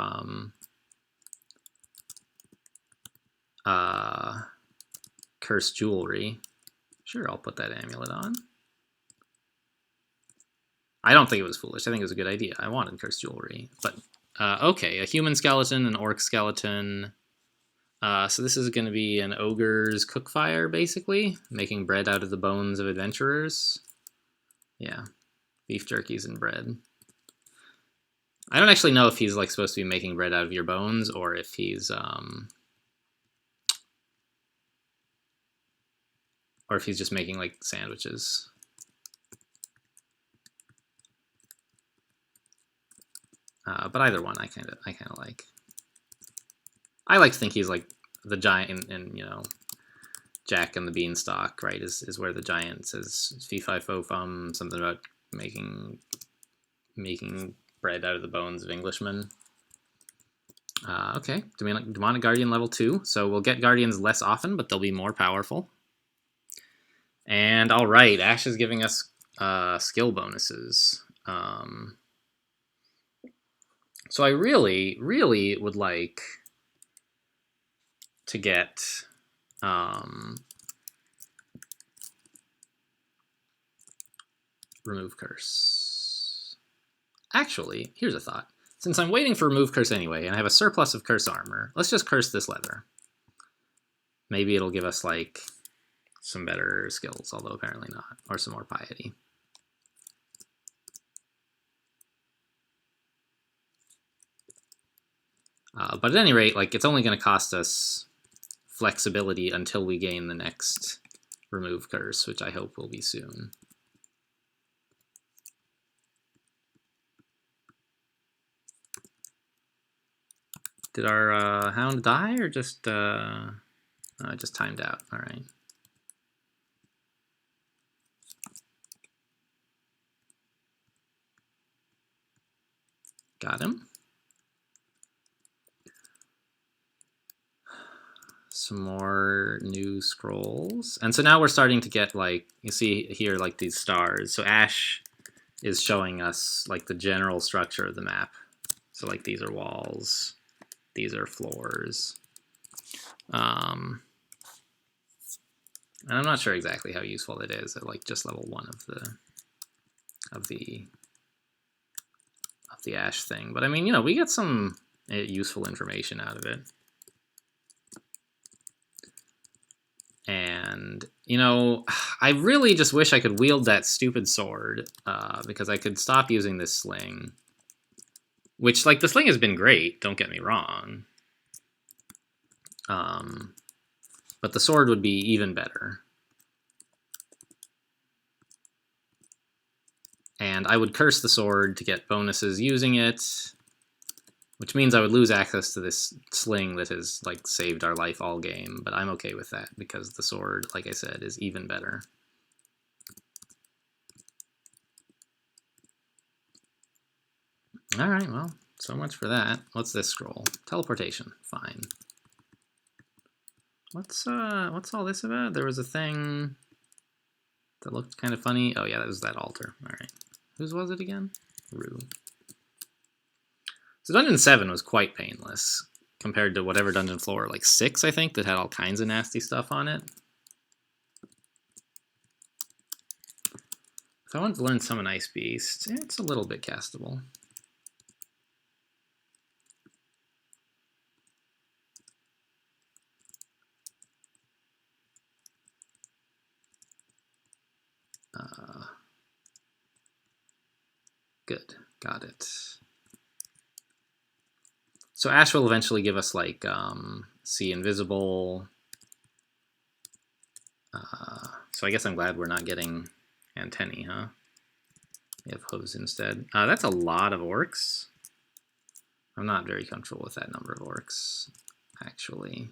cursed jewelry. Sure, I'll put that amulet on. I don't think it was foolish. I think it was a good idea. I wanted cursed jewelry. But, okay, a human skeleton, an orc skeleton. So this is going to be an ogre's cookfire, basically. Making bread out of the bones of adventurers. Yeah, beef jerkies and bread. I don't actually know if he's like supposed to be making bread out of your bones, or if he's just making like sandwiches. But either one, I kind of like. I like to think he's like the giant in you know, Jack and the Beanstalk, right? Is where the giant says fee fi fo fum, something about making bread out of the bones of Englishmen. Okay, Demonic Guardian level 2, so we'll get Guardians less often, but they'll be more powerful. And all right, Ash is giving us skill bonuses. So I really, really would like to get remove curse. Actually, here's a thought. Since I'm waiting for remove curse anyway, and I have a surplus of curse armor, let's just curse this leather. Maybe it'll give us, like, some better skills, although apparently not, or some more piety. But at any rate, like, it's only going to cost us flexibility until we gain the next remove curse, which I hope will be soon. Did our hound die, or just timed out? All right. Got him. Some more new scrolls. And so now we're starting to get, like, you see here, like, these stars. So Ash is showing us, like, the general structure of the map. So, like, these are walls. These are floors. And I'm not sure exactly how useful it is at, like, just level 1 of the Ash thing. But I mean, you know, we get some useful information out of it. And, you know, I really just wish I could wield that stupid sword, because I could stop using this sling. Which, like, the sling has been great, don't get me wrong. But the sword would be even better. And I would curse the sword to get bonuses using it, which means I would lose access to this sling that has, like, saved our life all game, but I'm okay with that because the sword, like I said, is even better. All right, well, so much for that. What's this scroll? Teleportation. Fine. What's all this about? There was a thing that looked kind of funny. Oh yeah, that was that altar. All right. Whose was it again? Rue. So Dungeon 7 was quite painless compared to whatever dungeon floor, like 6, I think, that had all kinds of nasty stuff on it. If I wanted to learn Summon Ice Beast, it's a little bit castable. Good, got it. So Ash will eventually give us, like, see invisible. So I guess I'm glad we're not getting antennae, huh? We have hooves instead. That's a lot of orcs. I'm not very comfortable with that number of orcs, actually.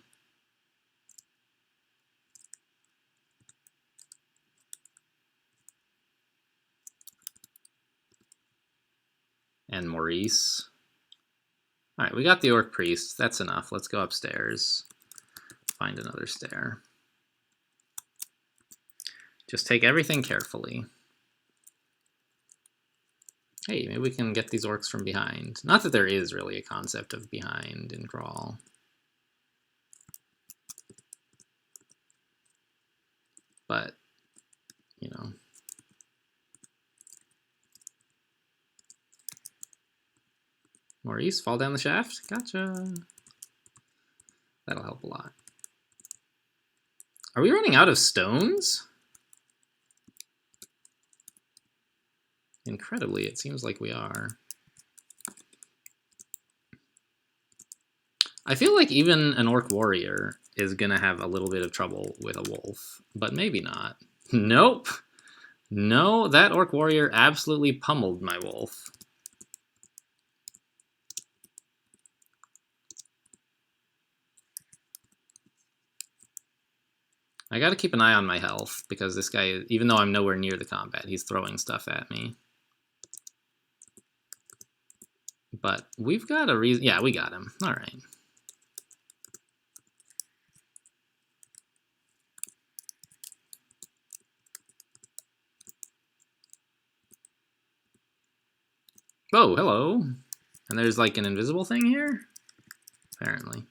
And Maurice. All right, we got the orc priest. That's enough. Let's go upstairs. Find another stair. Just take everything carefully. Hey, maybe we can get these orcs from behind. Not that there is really a concept of behind in Crawl. But, you know. Maurice, fall down the shaft? Gotcha. That'll help a lot. Are we running out of stones? Incredibly, it seems like we are. I feel like even an orc warrior is gonna have a little bit of trouble with a wolf, but maybe not. Nope. No, that orc warrior absolutely pummeled my wolf. I gotta keep an eye on my health, because this guy, even though I'm nowhere near the combat, he's throwing stuff at me. But we've got a reason. Yeah, we got him. All right. Oh, hello. And there's, like, an invisible thing here? Apparently.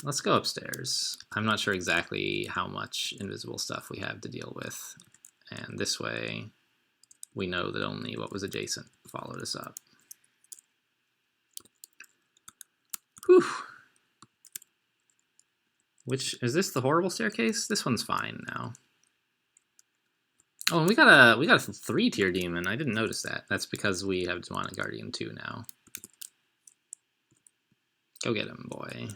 let's go upstairs. I'm not sure exactly how much invisible stuff we have to deal with. And this way, we know that only what was adjacent followed us up. Whew. Which, is this the horrible staircase? This one's fine now. Oh, and we got a 3-tier demon. I didn't notice that. That's because we have Demonic Guardian 2 now. Go get him, boy.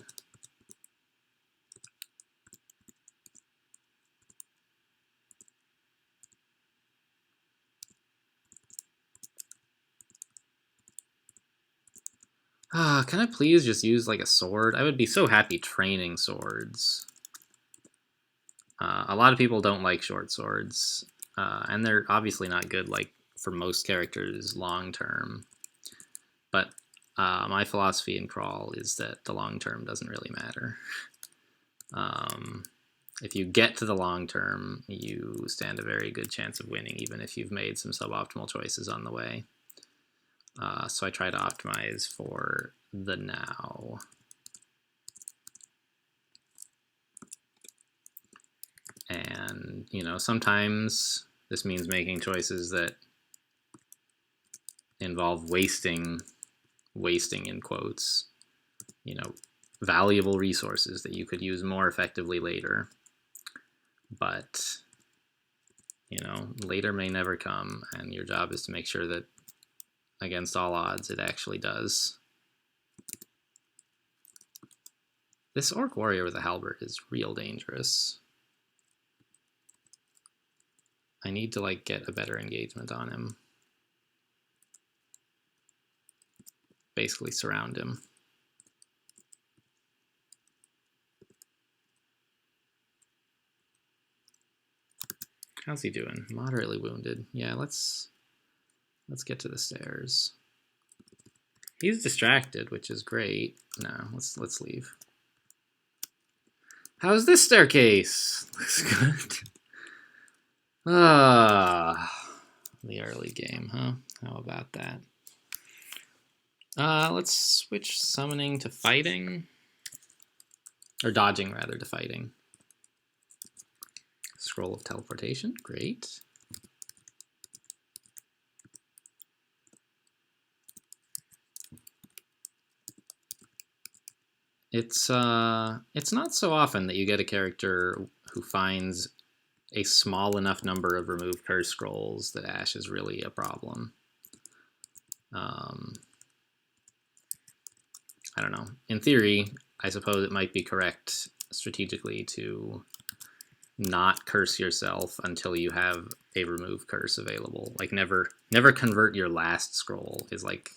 Can I please just use like a sword? I would be so happy training swords. A lot of people don't like short swords, and they're obviously not good like for most characters long term. But my philosophy in Crawl is that the long term doesn't really matter. If you get to the long term, you stand a very good chance of winning, even if you've made some suboptimal choices on the way. So I try to optimize for the now. And, you know, sometimes this means making choices that involve wasting in quotes, you know, valuable resources that you could use more effectively later. But, you know, later may never come, and your job is to make sure that against all odds it actually does. This Orc Warrior with a halberd is real dangerous. I need to like get a better engagement on him. Basically surround him. How's he doing? Moderately wounded. Yeah, let's get to the stairs. He's distracted, which is great. No, let's leave. How's this staircase? Looks good. The early game, huh? How about that? Let's switch summoning to fighting. Or dodging, rather, to fighting. Scroll of teleportation, great. It's not so often that you get a character who finds a small enough number of remove curse scrolls that Ash is really a problem. I don't know. In theory, I suppose it might be correct strategically to not curse yourself until you have a remove curse available. Like never convert your last scroll is like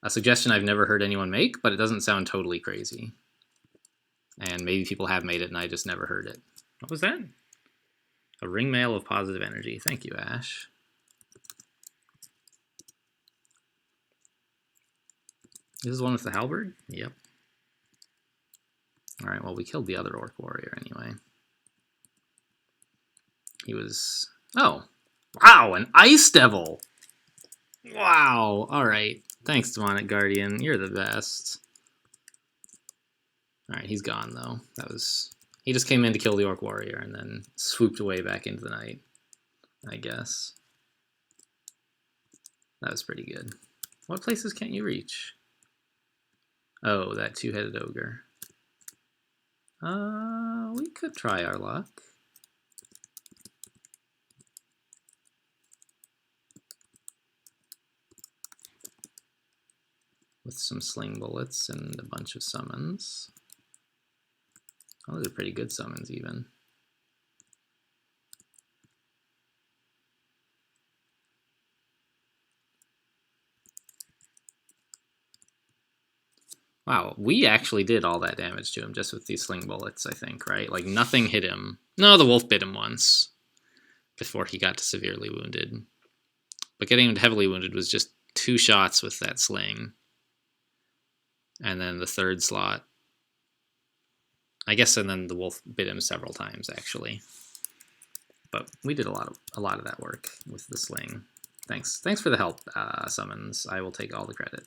a suggestion I've never heard anyone make, but it doesn't sound totally crazy. And maybe people have made it and I just never heard it. What was that? A ring mail of positive energy. Thank you, Ash. This is one with the halberd? Yep. Alright, well, we killed the other Orc Warrior anyway. He was... Oh! Wow, an Ice Devil! Wow! Alright. Thanks, Demonic Guardian. You're the best. Alright, he's gone, though. That was... He just came in to kill the Orc Warrior and then swooped away back into the night, I guess. That was pretty good. What places can't you reach? Oh, that two-headed ogre. We could try our luck. With some sling bullets and a bunch of summons. Oh, those are pretty good summons, even. Wow, we actually did all that damage to him just with these sling bullets, I think, right? Like, nothing hit him. No, the wolf bit him once before he got to severely wounded. But getting him to heavily wounded was just 2 shots with that sling. And then the third slot, I guess, and then the wolf bit him several times, actually. But we did a lot of that work with the sling. Thanks for the help, summons. I will take all the credit.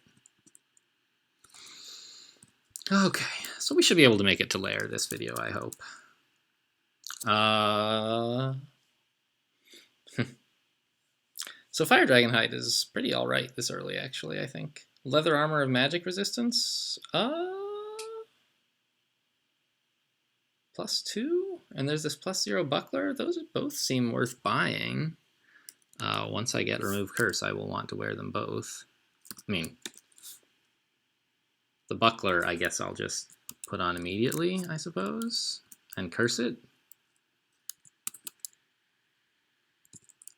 Okay, so we should be able to make it to lair this video, I hope. So Fire Dragon Hide is pretty alright this early, actually, I think. Leather Armor of Magic Resistance? +2? And there's this +0 Buckler? Those both seem worth buying. Once I get Remove Curse, I will want to wear them both. I mean, the Buckler, I guess I'll just put on immediately, I suppose, and curse it.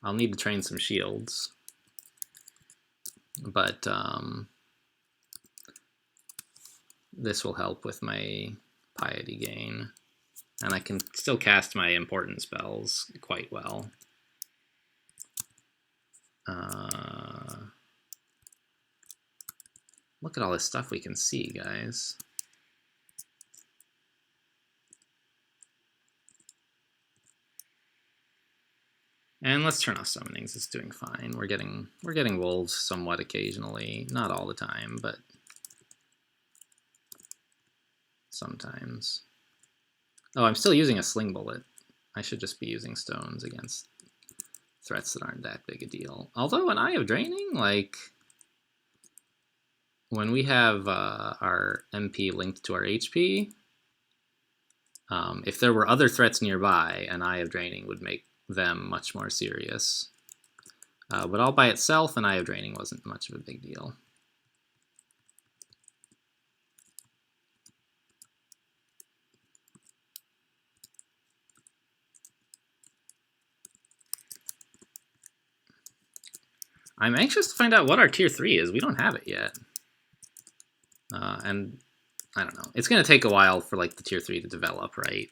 I'll need to train some shields, but this will help with my piety gain, and I can still cast my important spells quite well. Look at all this stuff we can see, guys. And let's turn off summonings. It's doing fine. We're getting wolves somewhat occasionally, not all the time, but sometimes. Oh, I'm still using a sling bullet. I should just be using stones against threats that aren't that big a deal. Although an Eye of Draining, like when we have our MP linked to our HP, if there were other threats nearby, an Eye of Draining would make them much more serious. But all by itself, an Eye of Draining wasn't much of a big deal. I'm anxious to find out what our tier 3 is. We don't have it yet. And I don't know. It's going to take a while for like the tier 3 to develop, right?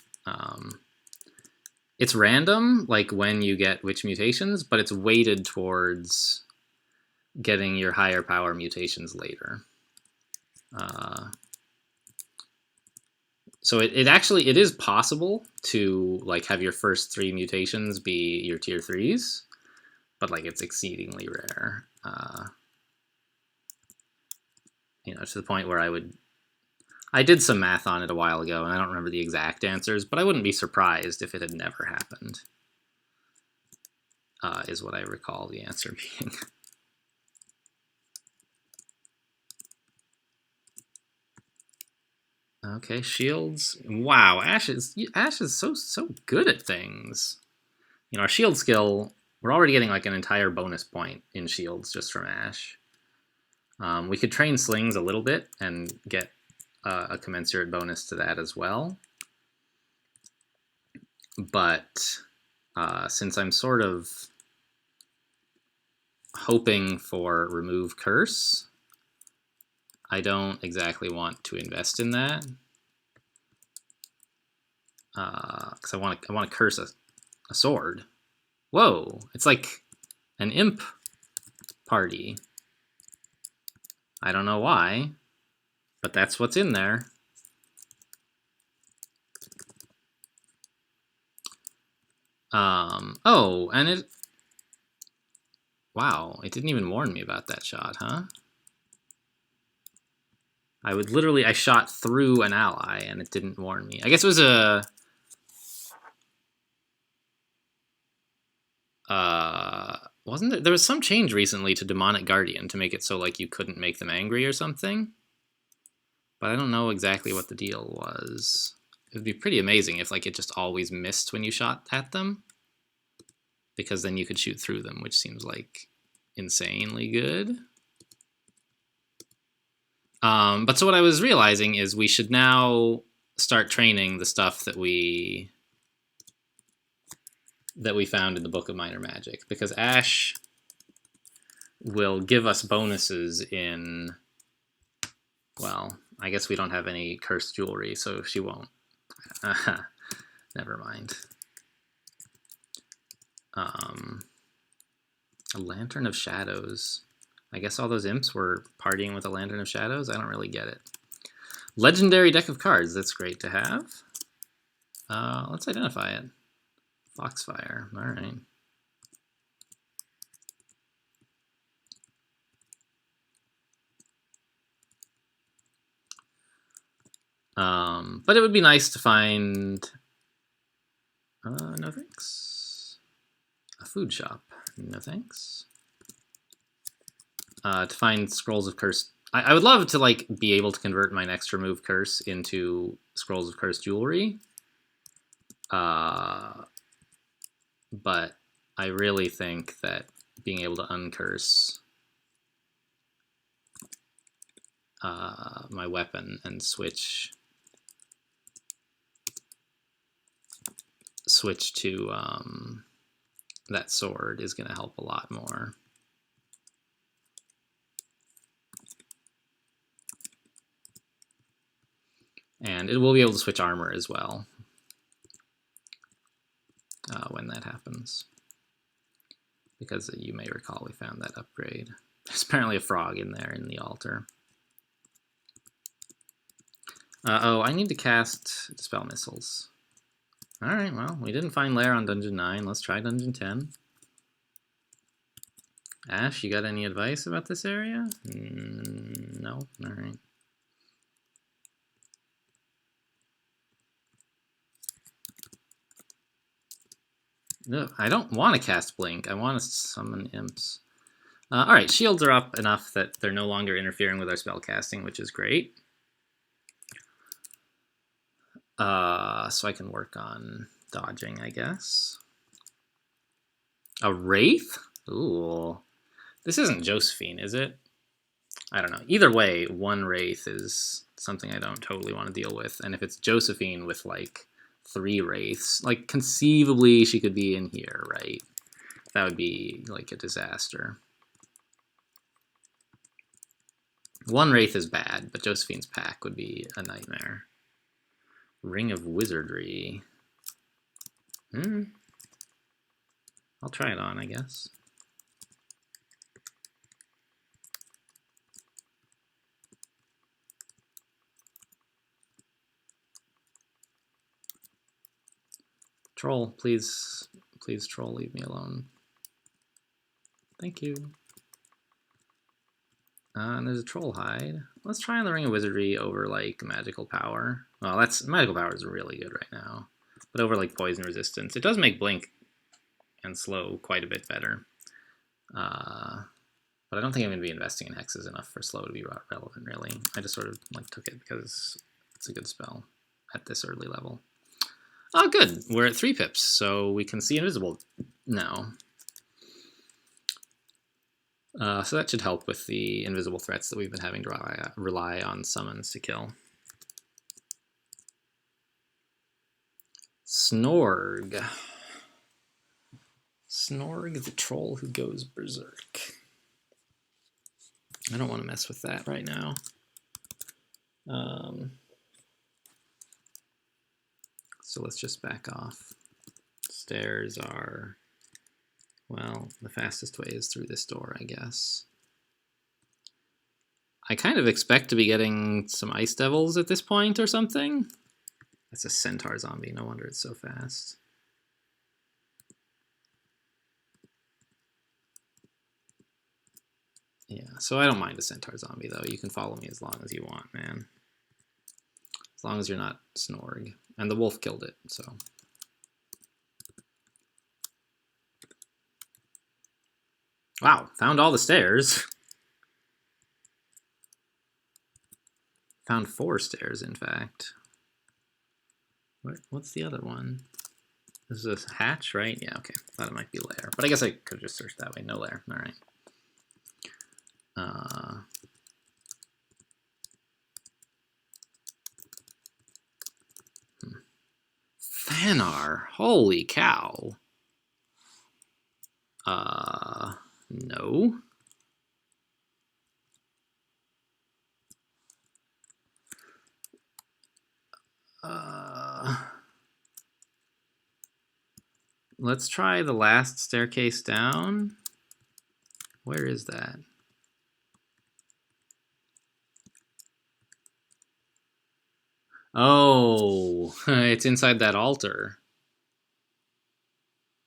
It's random, like when you get which mutations, but it's weighted towards getting your higher power mutations later. So it is possible to like have your first 3 mutations be your tier 3s, but like it's exceedingly rare. You know, to the point where I did some math on it a while ago, and I don't remember the exact answers, but I wouldn't be surprised if it had never happened, is what I recall the answer being. Okay, shields. Wow, Ash is so good at things. You know, our shield skill, we're already getting like an entire bonus point in shields just from Ash. We could train slings a little bit and get a commensurate bonus to that as well. But since I'm sort of hoping for Remove Curse, I don't exactly want to invest in that. Because I want to curse a sword. Whoa, it's like an imp party. I don't know why, but that's what's in there. Oh, and it... Wow, it didn't even warn me about that shot, huh? I shot through an ally, and it didn't warn me. I guess it was a... wasn't there was some change recently to Demonic Guardian to make it so like you couldn't make them angry or something, but I don't know exactly what the deal was. It would be pretty amazing if like it just always missed when you shot at them, because then you could shoot through them, which seems like insanely good. But so what I was realizing is we should now start training the stuff that we found in the Book of Minor Magic, because Ash will give us bonuses in, well, I guess we don't have any cursed jewelry, so she won't. Never mind. A Lantern of Shadows. I guess all those imps were partying with a Lantern of Shadows? I don't really get it. Legendary deck of cards. That's great to have. Let's identify it. Foxfire. All right. But it would be nice to find... no thanks. A food shop. No thanks. To find Scrolls of Curse. I would love to like be able to convert my next remove curse into Scrolls of Curse jewelry. But I really think that being able to uncurse my weapon and switch to that sword is going to help a lot more. And it will be able to switch armor as well when that happens. Because you may recall we found that upgrade. There's apparently a frog in there in the altar. Oh, I need to cast Dispel Missiles. Alright, well, we didn't find Lair on Dungeon 9. Let's try Dungeon 10. Ash, you got any advice about this area? No? Alright. No, I don't want to cast Blink. I want to summon imps. Alright, shields are up enough that they're no longer interfering with our spell casting, which is great. So I can work on dodging, I guess. A Wraith? Ooh. This isn't Josephine, is it? I don't know. Either way, one Wraith is something I don't totally want to deal with. And if it's Josephine with, like, 3 Wraiths, like, conceivably she could be in here, right? That would be, like, a disaster. One Wraith is bad, but Josephine's pack would be a nightmare. Ring of Wizardry. I'll try it on, I guess. Troll, please, troll, leave me alone. Thank you. And there's a troll hide. Let's try on the Ring of Wizardry over, like, magical power. Well, magical power is really good right now. But over, like, poison resistance. It does make blink and slow quite a bit better. But I don't think I'm going to be investing in hexes enough for slow to be relevant, really. I just sort of, like, took it because it's a good spell at this early level. Oh, good. We're at 3 pips, so we can see invisible now. So that should help with the invisible threats that we've been having to rely on summons to kill. Snorg. Snorg, the troll who goes berserk. I don't want to mess with that right now. So let's just back off. Stairs are... well, the fastest way is through this door, I guess. I kind of expect to be getting some ice devils at this point or something. That's a centaur zombie, no wonder it's so fast. Yeah, so I don't mind a centaur zombie, though. You can follow me as long as you want, man. As long as you're not Snorg. And the wolf killed it, so... wow, found all the stairs. Found 4 stairs, in fact. What's the other one? This is a hatch, right? Yeah, okay. Thought it might be lair. But I guess I could have just searched that way. No lair. All right. Thanar. Holy cow. No. Let's try the last staircase down. Where is that? Oh, it's inside that altar.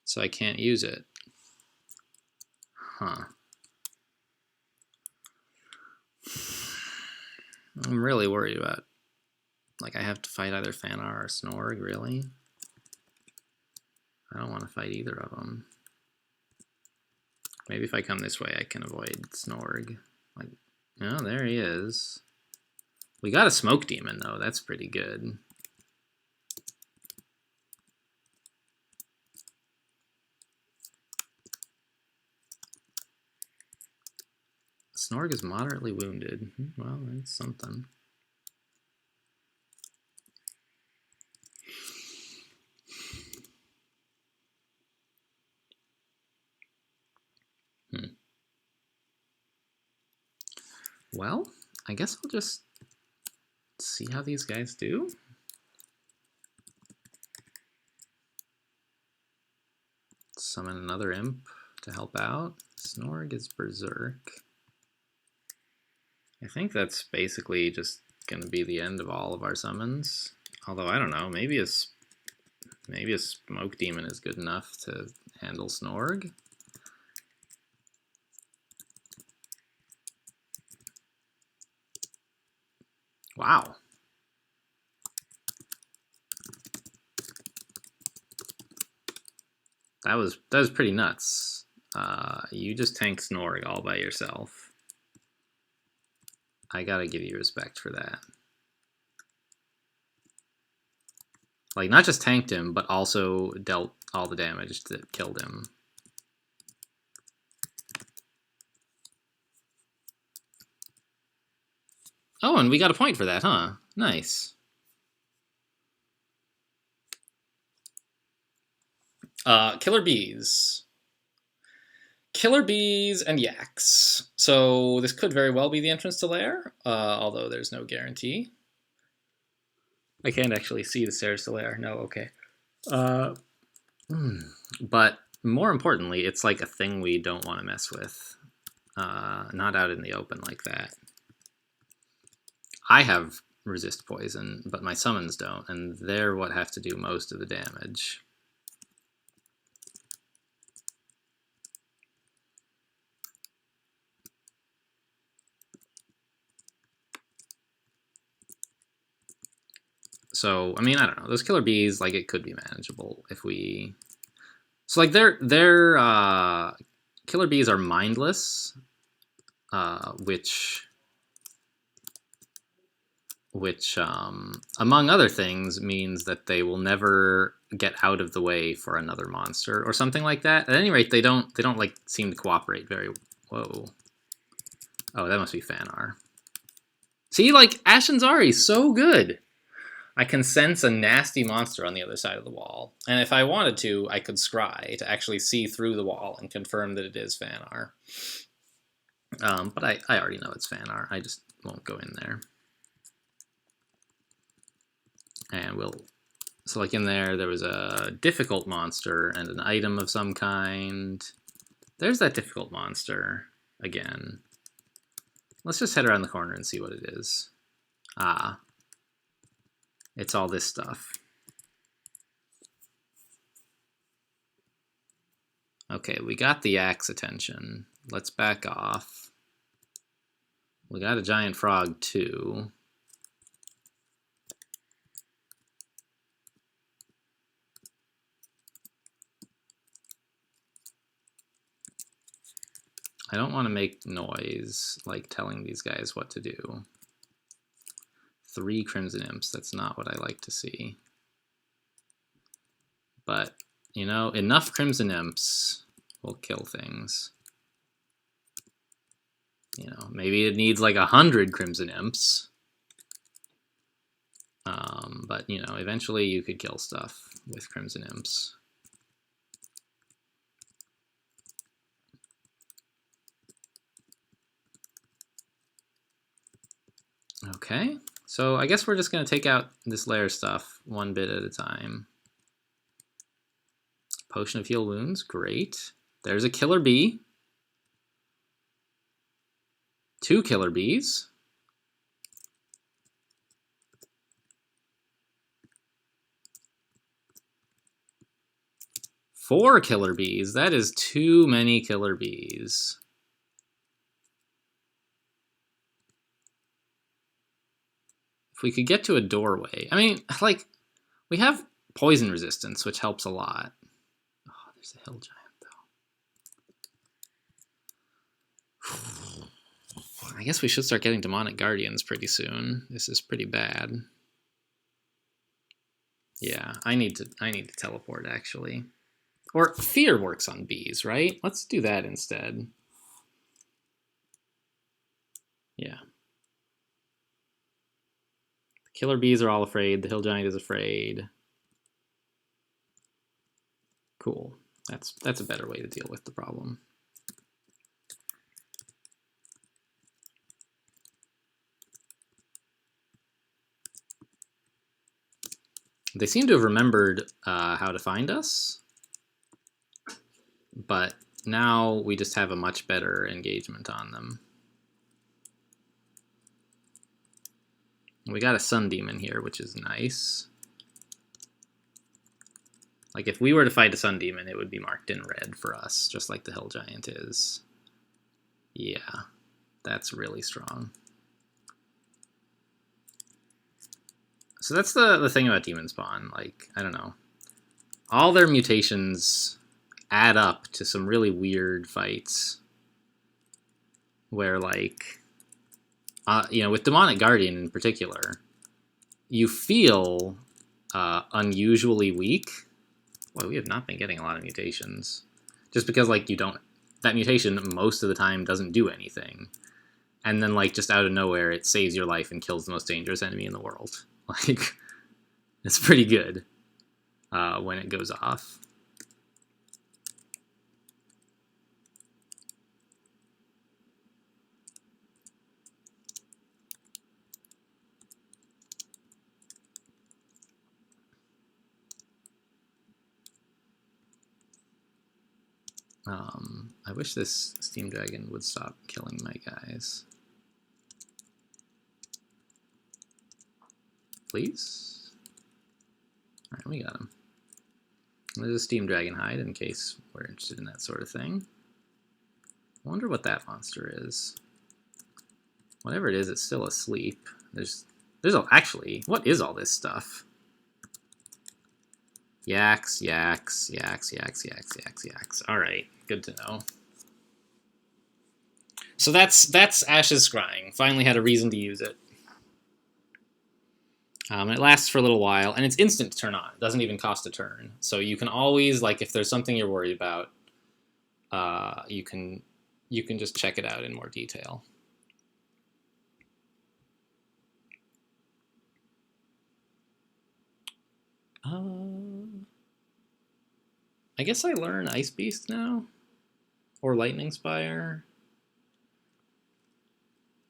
So I can't use it. Huh. I'm really worried about Like, I have to fight either Fanar or Snorg, really? I don't want to fight either of them. Maybe if I come this way, I can avoid Snorg. Like, oh, there he is. We got a Smoke Demon, though. That's pretty good. Snorg is moderately wounded. Well, that's something. Well, I guess I'll just see how these guys do. Summon another imp to help out. Snorg is Berserk. I think that's basically just going to be the end of all of our summons. Although, I don't know, maybe a Smoke Demon is good enough to handle Snorg. Wow. That was pretty nuts. You just tank Snorg all by yourself. I gotta give you respect for that. Like, not just tanked him, but also dealt all the damage that killed him. Oh, and we got a point for that, huh? Nice. Killer Bees. Killer Bees and Yaks. So this could very well be the entrance to Lair, although there's no guarantee. I can't actually see the stairs to Lair. No, okay. But more importantly, it's like a thing we don't want to mess with. Not out in the open like that. I have resist poison, but my summons don't, and they're what have to do most of the damage. So, I mean, I don't know. Those Killer Bees, like, it could be manageable if we... So, like, their Killer Bees are mindless, which among other things, means that they will never get out of the way for another monster or something like that. At any rate, they don't like seem to cooperate very... Whoa. Oh, that must be Fanar. See, like, Ashen's so good. I can sense a nasty monster on the other side of the wall. And if I wanted to, I could scry to actually see through the wall and confirm that it is Fanar. But I already know it's Fanar. I just won't go in there. And we'll... So, like, in there was a difficult monster and an item of some kind. There's that difficult monster again. Let's just head around the corner and see what it is. Ah. It's all this stuff. Okay, we got the Axe attention. Let's back off. We got a giant frog too. I don't want to make noise, like telling these guys what to do. 3 Crimson Imps, that's not what I like to see. But, you know, enough Crimson Imps will kill things. You know, maybe it needs like 100 Crimson Imps. But, you know, eventually you could kill stuff with Crimson Imps. Okay, so I guess we're just going to take out this lair stuff one bit at a time. Potion of Heal Wounds, great. There's a Killer Bee. 2 Killer Bees. 4 Killer Bees. That is too many Killer Bees. If we could get to a doorway. I mean, like, we have poison resistance, which helps a lot. Oh, there's a hill giant, though. I guess we should start getting demonic guardians pretty soon. This is pretty bad. Yeah, I need to teleport, actually. Or fear works on bees, right? Let's do that instead. Yeah. The killer bees are all afraid. The hill giant is afraid. Cool. That's a better way to deal with the problem. They seem to have remembered how to find us, but now we just have a much better engagement on them. We got a sun demon here, which is nice. Like, if we were to fight a sun demon, it would be marked in red for us, just like the hill giant is. Yeah, that's really strong. So that's the thing about Demon Spawn. Like, I don't know. All their mutations add up to some really weird fights. Where, like, you know, with Demonic Guardian in particular, you feel unusually weak. Well, we have not been getting a lot of mutations. Just because, like, you don't... That mutation, most of the time, doesn't do anything. And then, like, just out of nowhere, it saves your life and kills the most dangerous enemy in the world. Like, it's pretty good when it goes off. I wish this Steam Dragon would stop killing my guys. Please? Alright, we got him. There's a Steam Dragon hide in case we're interested in that sort of thing. I wonder what that monster is. Whatever it is, it's still asleep. Actually, what is all this stuff? Yaks, yaks, yaks, yaks, yaks, yaks, yaks. Alright, good to know. So that's Ash's Scrying. Finally had a reason to use it. And it lasts for a little while, and it's instant to turn on. It doesn't even cost a turn. So you can always, like, if there's something you're worried about, you can just check it out in more detail. I guess I learn Ice Beast now? Or Lightning Spire?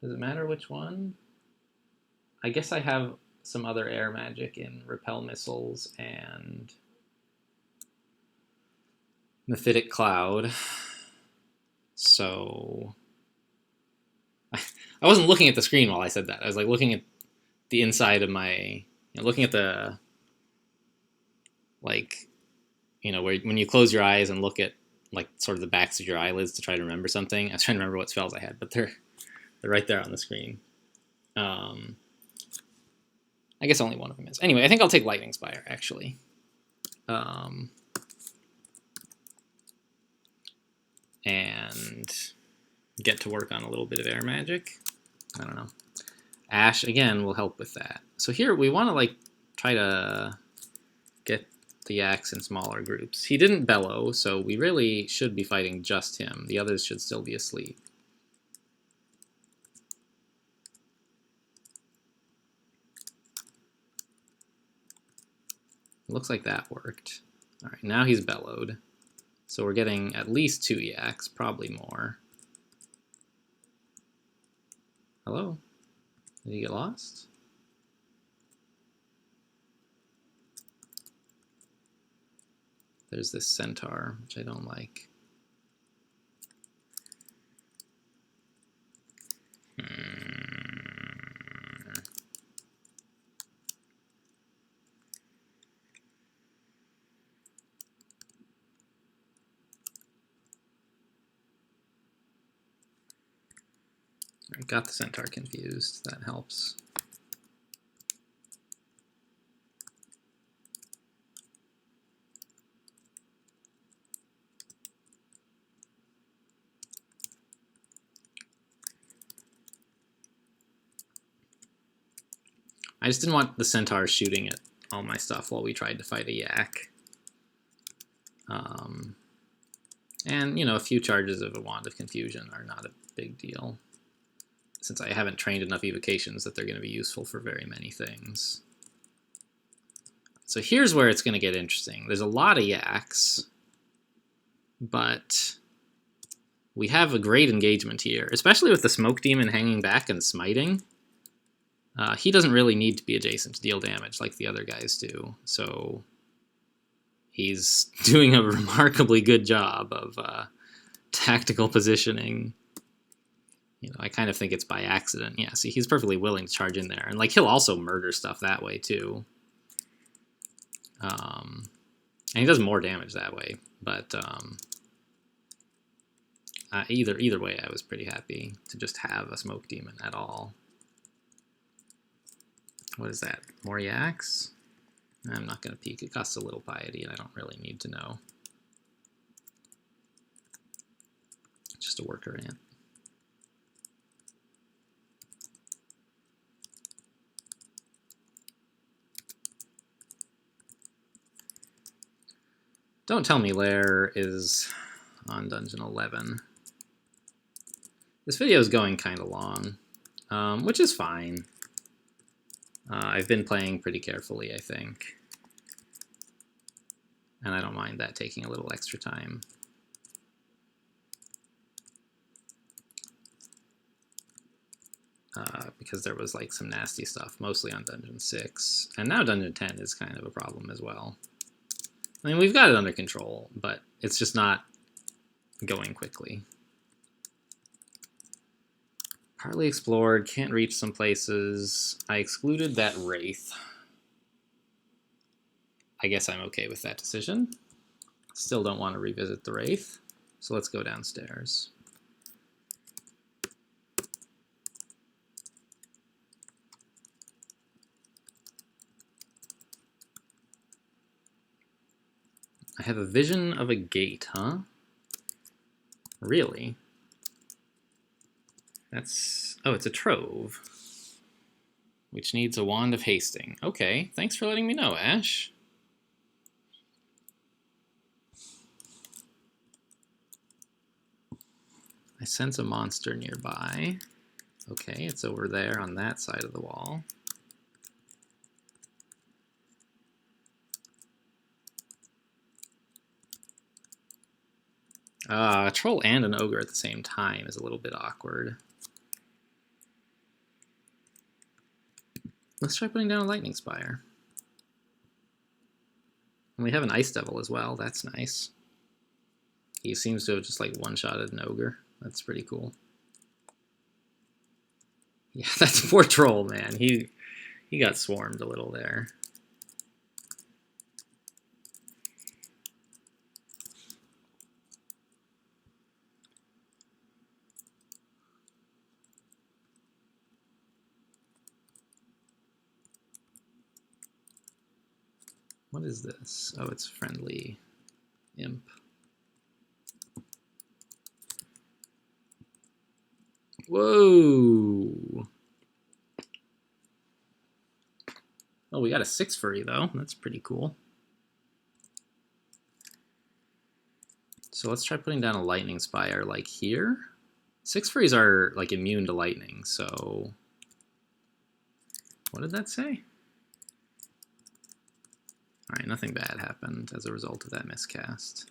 Does it matter which one? I guess I have some other air magic in Repel Missiles and Mephitic Cloud. So I wasn't looking at the screen while I said that. I was like looking at the inside of my, looking at the, like, where when you close your eyes and look at like sort of the backs of your eyelids to try to remember something. I was trying to remember what spells I had, but they're right there on the screen. I guess only one of them is. Anyway, I think I'll take Lightning Spire, actually. And get to work on a little bit of air magic. I don't know. Ash, again, will help with that. So here, we want to, like, try to get the Yaks in smaller groups. He didn't bellow, so we really should be fighting just him. The others should still be asleep. Looks like that worked. All right, now he's bellowed. So we're getting at least 2 Yaks, probably more. Hello? Did he get lost? There's this centaur, which I don't like. I got the centaur confused. That helps. I just didn't want the centaur shooting at all my stuff while we tried to fight a yak. And, you know, a few charges of a Wand of Confusion are not a big deal, since I haven't trained enough evocations that they're going to be useful for very many things. So here's where it's going to get interesting. There's a lot of yaks, but we have a great engagement here, especially with the Smoke Demon hanging back and smiting. He doesn't really need to be adjacent to deal damage like the other guys do, so he's doing a remarkably good job of tactical positioning. You know, I kind of think it's by accident. Yeah, see, he's perfectly willing to charge in there. And, like, he'll also murder stuff that way, too. And he does more damage that way. But either way, I was pretty happy to just have a Smoke Demon at all. What is that? More yaks? I'm not going to peek. It costs a little piety, and I don't really need to know. Just a worker ant. Don't tell me Lair is on Dungeon 11. This video is going kind of long, which is fine. I've been playing pretty carefully, I think. And I don't mind that taking a little extra time. Because there was like some nasty stuff, mostly on Dungeon 6. And now Dungeon 10 is kind of a problem as well. I mean, we've got it under control, but it's just not going quickly. Partly explored, can't reach some places. I excluded that Wraith. I guess I'm okay with that decision. Still don't want to revisit the Wraith, so let's go downstairs. I have a vision of a gate, huh? Really? That's... oh, it's a trove. Which needs a Wand of Hasting. Okay, thanks for letting me know, Ash. I sense a monster nearby. Okay, it's over there on that side of the wall. A troll and an ogre at the same time is a little bit awkward. Let's try putting down a lightning spire. And we have an ice devil as well. That's nice. He seems to have just like one-shotted an ogre. That's pretty cool. Yeah, that's poor troll, man. He got swarmed a little there. What is this? Oh, it's friendly imp. Whoa! Oh, we got a 6 furry though. That's pretty cool. So let's try putting down a lightning spire like here. 6 furries are like immune to lightning, so what did that say? Alright, nothing bad happened as a result of that miscast.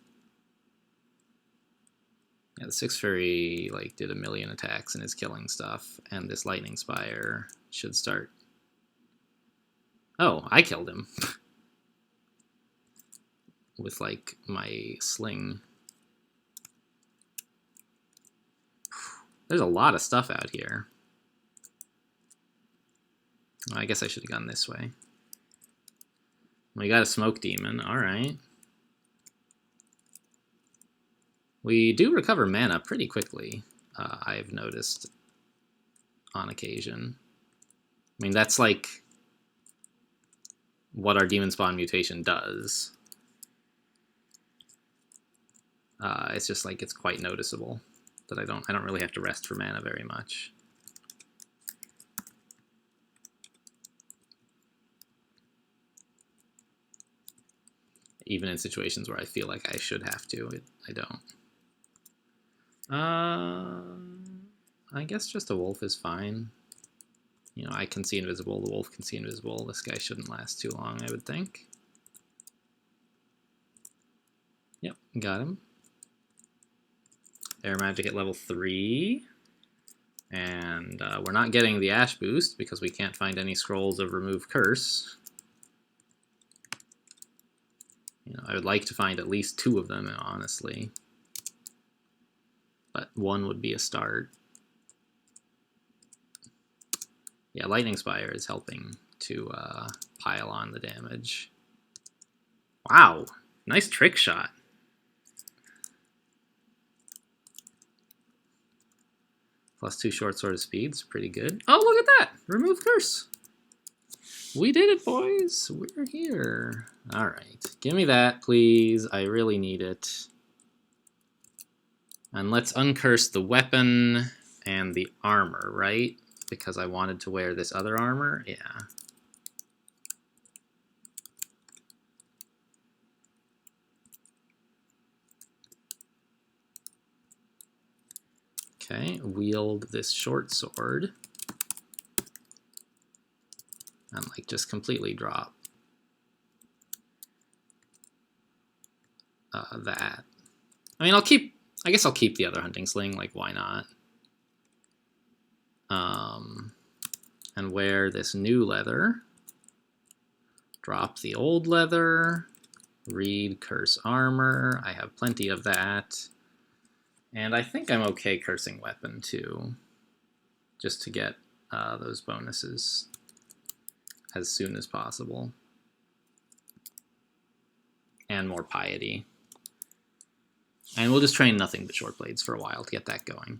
Yeah, the 6 furry like did 1,000,000 attacks and is killing stuff, and this lightning spire should start. Oh, I killed him with like my sling. There's a lot of stuff out here. I guess I should have gone this way. We got a smoke demon, alright. We do recover mana pretty quickly, I've noticed on occasion. I mean, that's like what our demon spawn mutation does. It's just like it's quite noticeable that I don't really have to rest for mana very much. even in situations where I feel like I should have to. I don't. I guess just a wolf is fine. You know, I can see invisible, the wolf can see invisible. This guy shouldn't last too long, I would think. Yep, got him. Air magic at level 3. And we're not getting the Ash boost because we can't find any scrolls of Remove Curse. You know, I would like to find at least 2 of them, honestly. But 1 would be a start. Yeah, Lightning Spire is helping to pile on the damage. Wow, nice trick shot. +2 short sword of speed's pretty good. Oh, look at that! Remove Curse. We did it, boys. We're here. All right, give me that, please. I really need it. And let's uncurse the weapon and the armor, right? Because I wanted to wear this other armor. Yeah. Okay, wield this short sword. And like just completely drop that. I mean, I guess I'll keep the other hunting sling, like why not? And wear this new leather. Drop the old leather. Read curse armor. I have plenty of that. And I think I'm okay cursing weapon too, just to get those bonuses as soon as possible. And more piety. And we'll just train nothing but short blades for a while to get that going.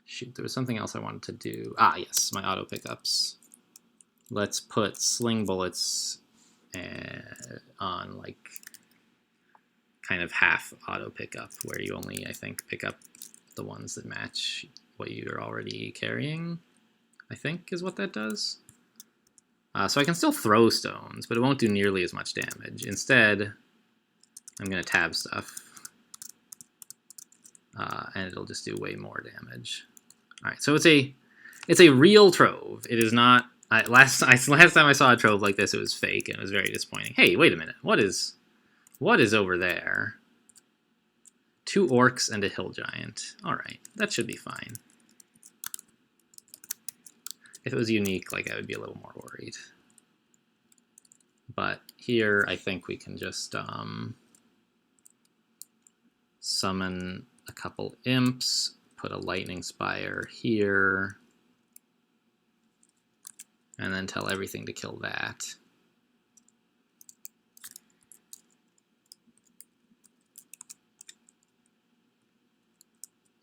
Shoot, there was something else I wanted to do. Ah, yes, my auto pickups. Let's put sling bullets on like kind of half auto pickup, where you only, I think, pick up the ones that match what you're already carrying, I think is what that does. So I can still throw stones, but it won't do nearly as much damage. Instead, I'm going to tab stuff, and it'll just do way more damage. All right, so it's a real trove. It is not. Last time I saw a trove like this, it was fake, and it was very disappointing. Hey, wait a minute. What is over there? 2 orcs and a hill giant. All right, that should be fine. If it was unique, like, I would be a little more worried. But here, I think we can just summon a couple imps, put a lightning spire here, and then tell everything to kill that.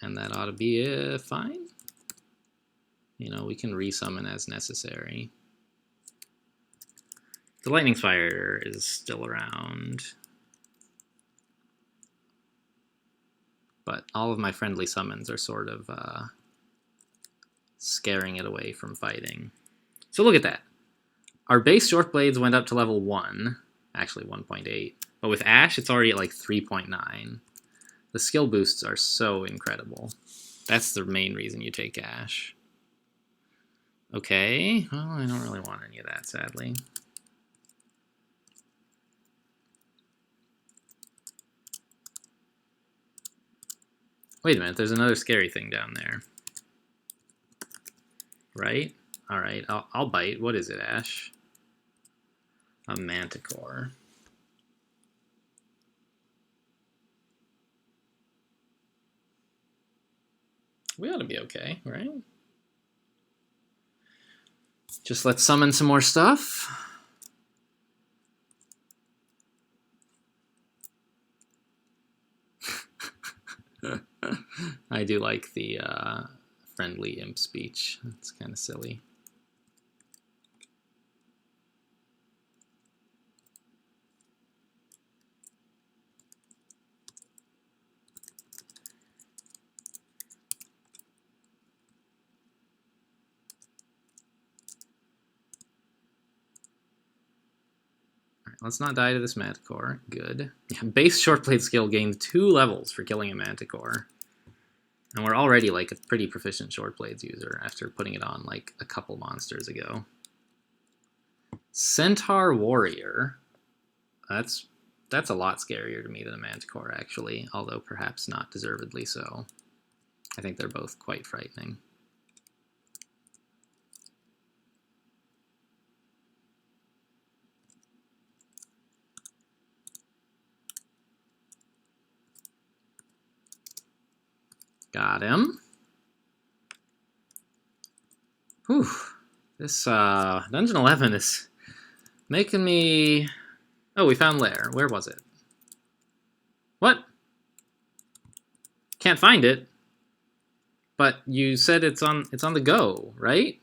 And that ought to be fine. You know, we can resummon as necessary. The lightning spire is still around. But all of my friendly summons are sort of scaring it away from fighting. So look at that. Our base short blades went up to level 1, actually 1.8. But with Ash, it's already at like 3.9. The skill boosts are so incredible. That's the main reason you take Ash. Okay, well, I don't really want any of that, sadly. Wait a minute, there's another scary thing down there. Right? Alright, I'll bite. What is it, Ash? A manticore. We ought to be okay, right? Just let's summon some more stuff. I do like the friendly imp speech. It's kind of silly. let's not die to this Manticore. Good. Yeah, base Shortblade skill gained 2 levels for killing a Manticore. And we're already like a pretty proficient Shortblades user after putting it on like a couple monsters ago. Centaur Warrior. That's a lot scarier to me than a Manticore, actually, although perhaps not deservedly so. I think they're both quite frightening. Got him. Whew. This Dungeon 11 is making me... Oh, we found Lair. Where was it? What? Can't find it. But you said it's on the go, right?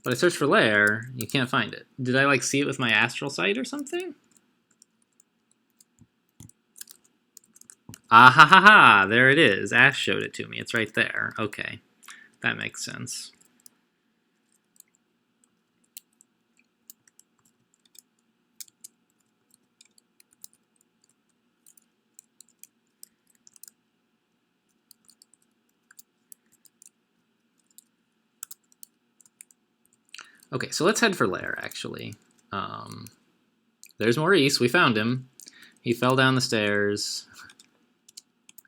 But I searched for Lair, you can't find it. Did I like see it with my astral sight or something? Ah ha ha ha! There it is. Ash showed it to me. It's right there. Okay, that makes sense. Okay, so let's head for Lair, actually. There's Maurice. We found him. He fell down the stairs,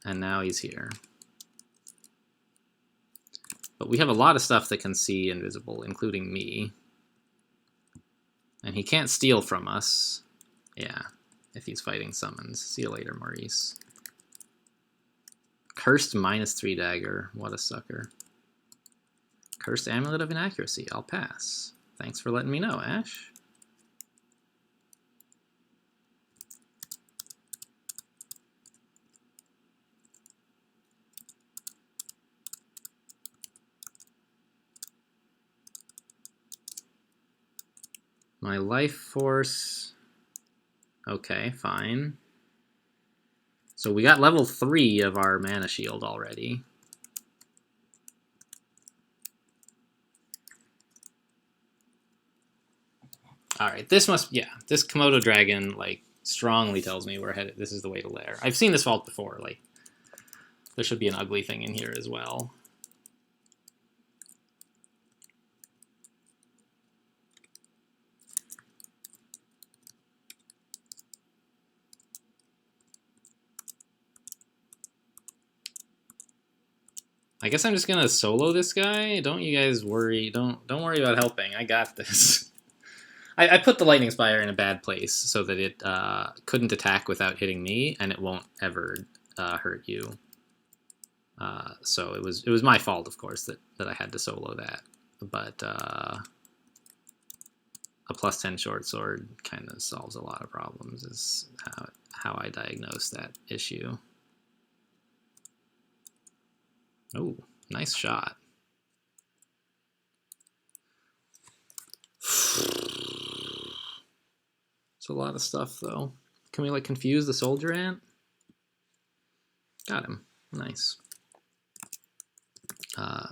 and now he's here. But we have a lot of stuff that can see invisible, including me. And he can't steal from us. Yeah, if he's fighting summons. See you later, Maurice. Cursed -3 dagger. What a sucker. Cursed Amulet of Inaccuracy. I'll pass. Thanks for letting me know, Ash. My life force... Okay, fine. So we got level 3 of our mana shield already. Alright, this must... Yeah, this Komodo Dragon, like, strongly tells me we're headed... This is the way to Lair. I've seen this vault before, like... There should be an ugly thing in here as well. I guess I'm just gonna solo this guy. Don't you guys worry. Don't worry about helping. I got this. I put the Lightning Spire in a bad place so that it couldn't attack without hitting me, and it won't ever hurt you. So it was my fault, of course, that I had to solo that. But a +10 short sword kind of solves a lot of problems. Is how I diagnose that issue. Oh, nice shot. It's a lot of stuff, though. Can we, like, confuse the soldier ant? Got him. Nice.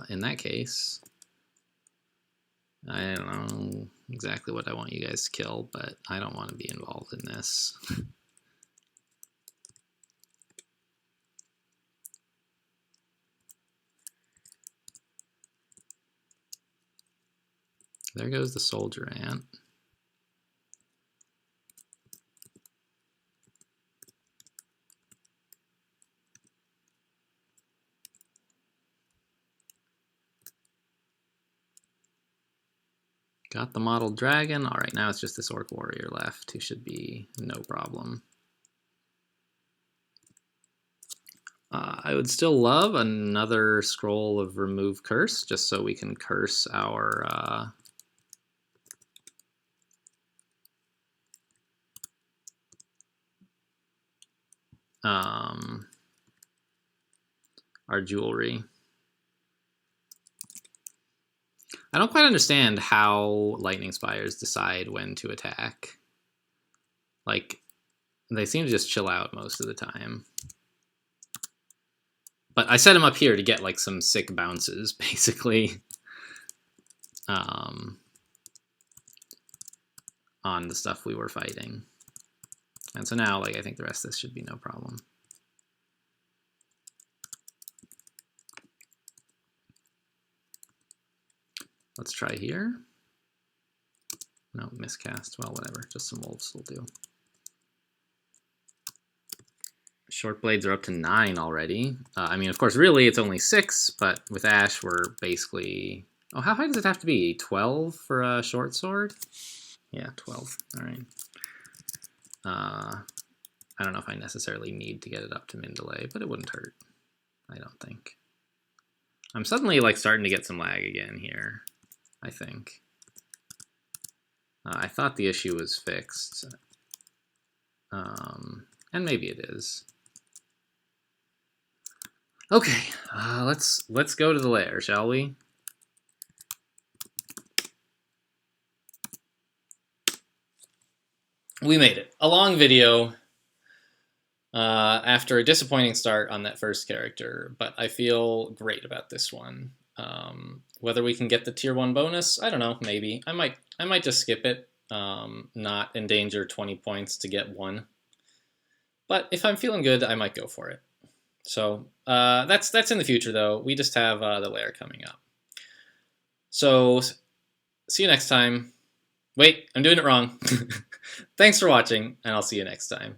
In that case, I don't know exactly what I want you guys to kill, but I don't want to be involved in this. There goes the soldier ant. Got the model dragon. All right, now it's just this orc warrior left, who should be no problem. I would still love another scroll of remove curse, just so we can curse our jewelry. I don't quite understand how Lightning Spires decide when to attack. Like, they seem to just chill out most of the time. But I set him up here to get, like, some sick bounces, basically. On on the stuff we were fighting. And so now, like, I think the rest of this should be no problem. Let's try here. No, miscast. Well, whatever. Just some wolves will do. Short blades are up to 9 already. I mean, of course, really it's only 6, but with Ash, we're basically... Oh, how high does it have to be? 12 for a short sword? Yeah, 12. All right. I don't know if I necessarily need to get it up to min delay, but it wouldn't hurt. I don't think. I'm suddenly like starting to get some lag again here, I think. I thought the issue was fixed. And maybe it is. Okay, let's go to the lair, shall we? We made it. A long video after a disappointing start on that first character, but I feel great about this one. Whether we can get the tier 1 bonus, I don't know, maybe. I might just skip it, not endanger 20 points to get 1. But if I'm feeling good, I might go for it. So that's in the future, though. We just have the lair coming up. So see you next time. Wait, I'm doing it wrong. Thanks for watching, and I'll see you next time.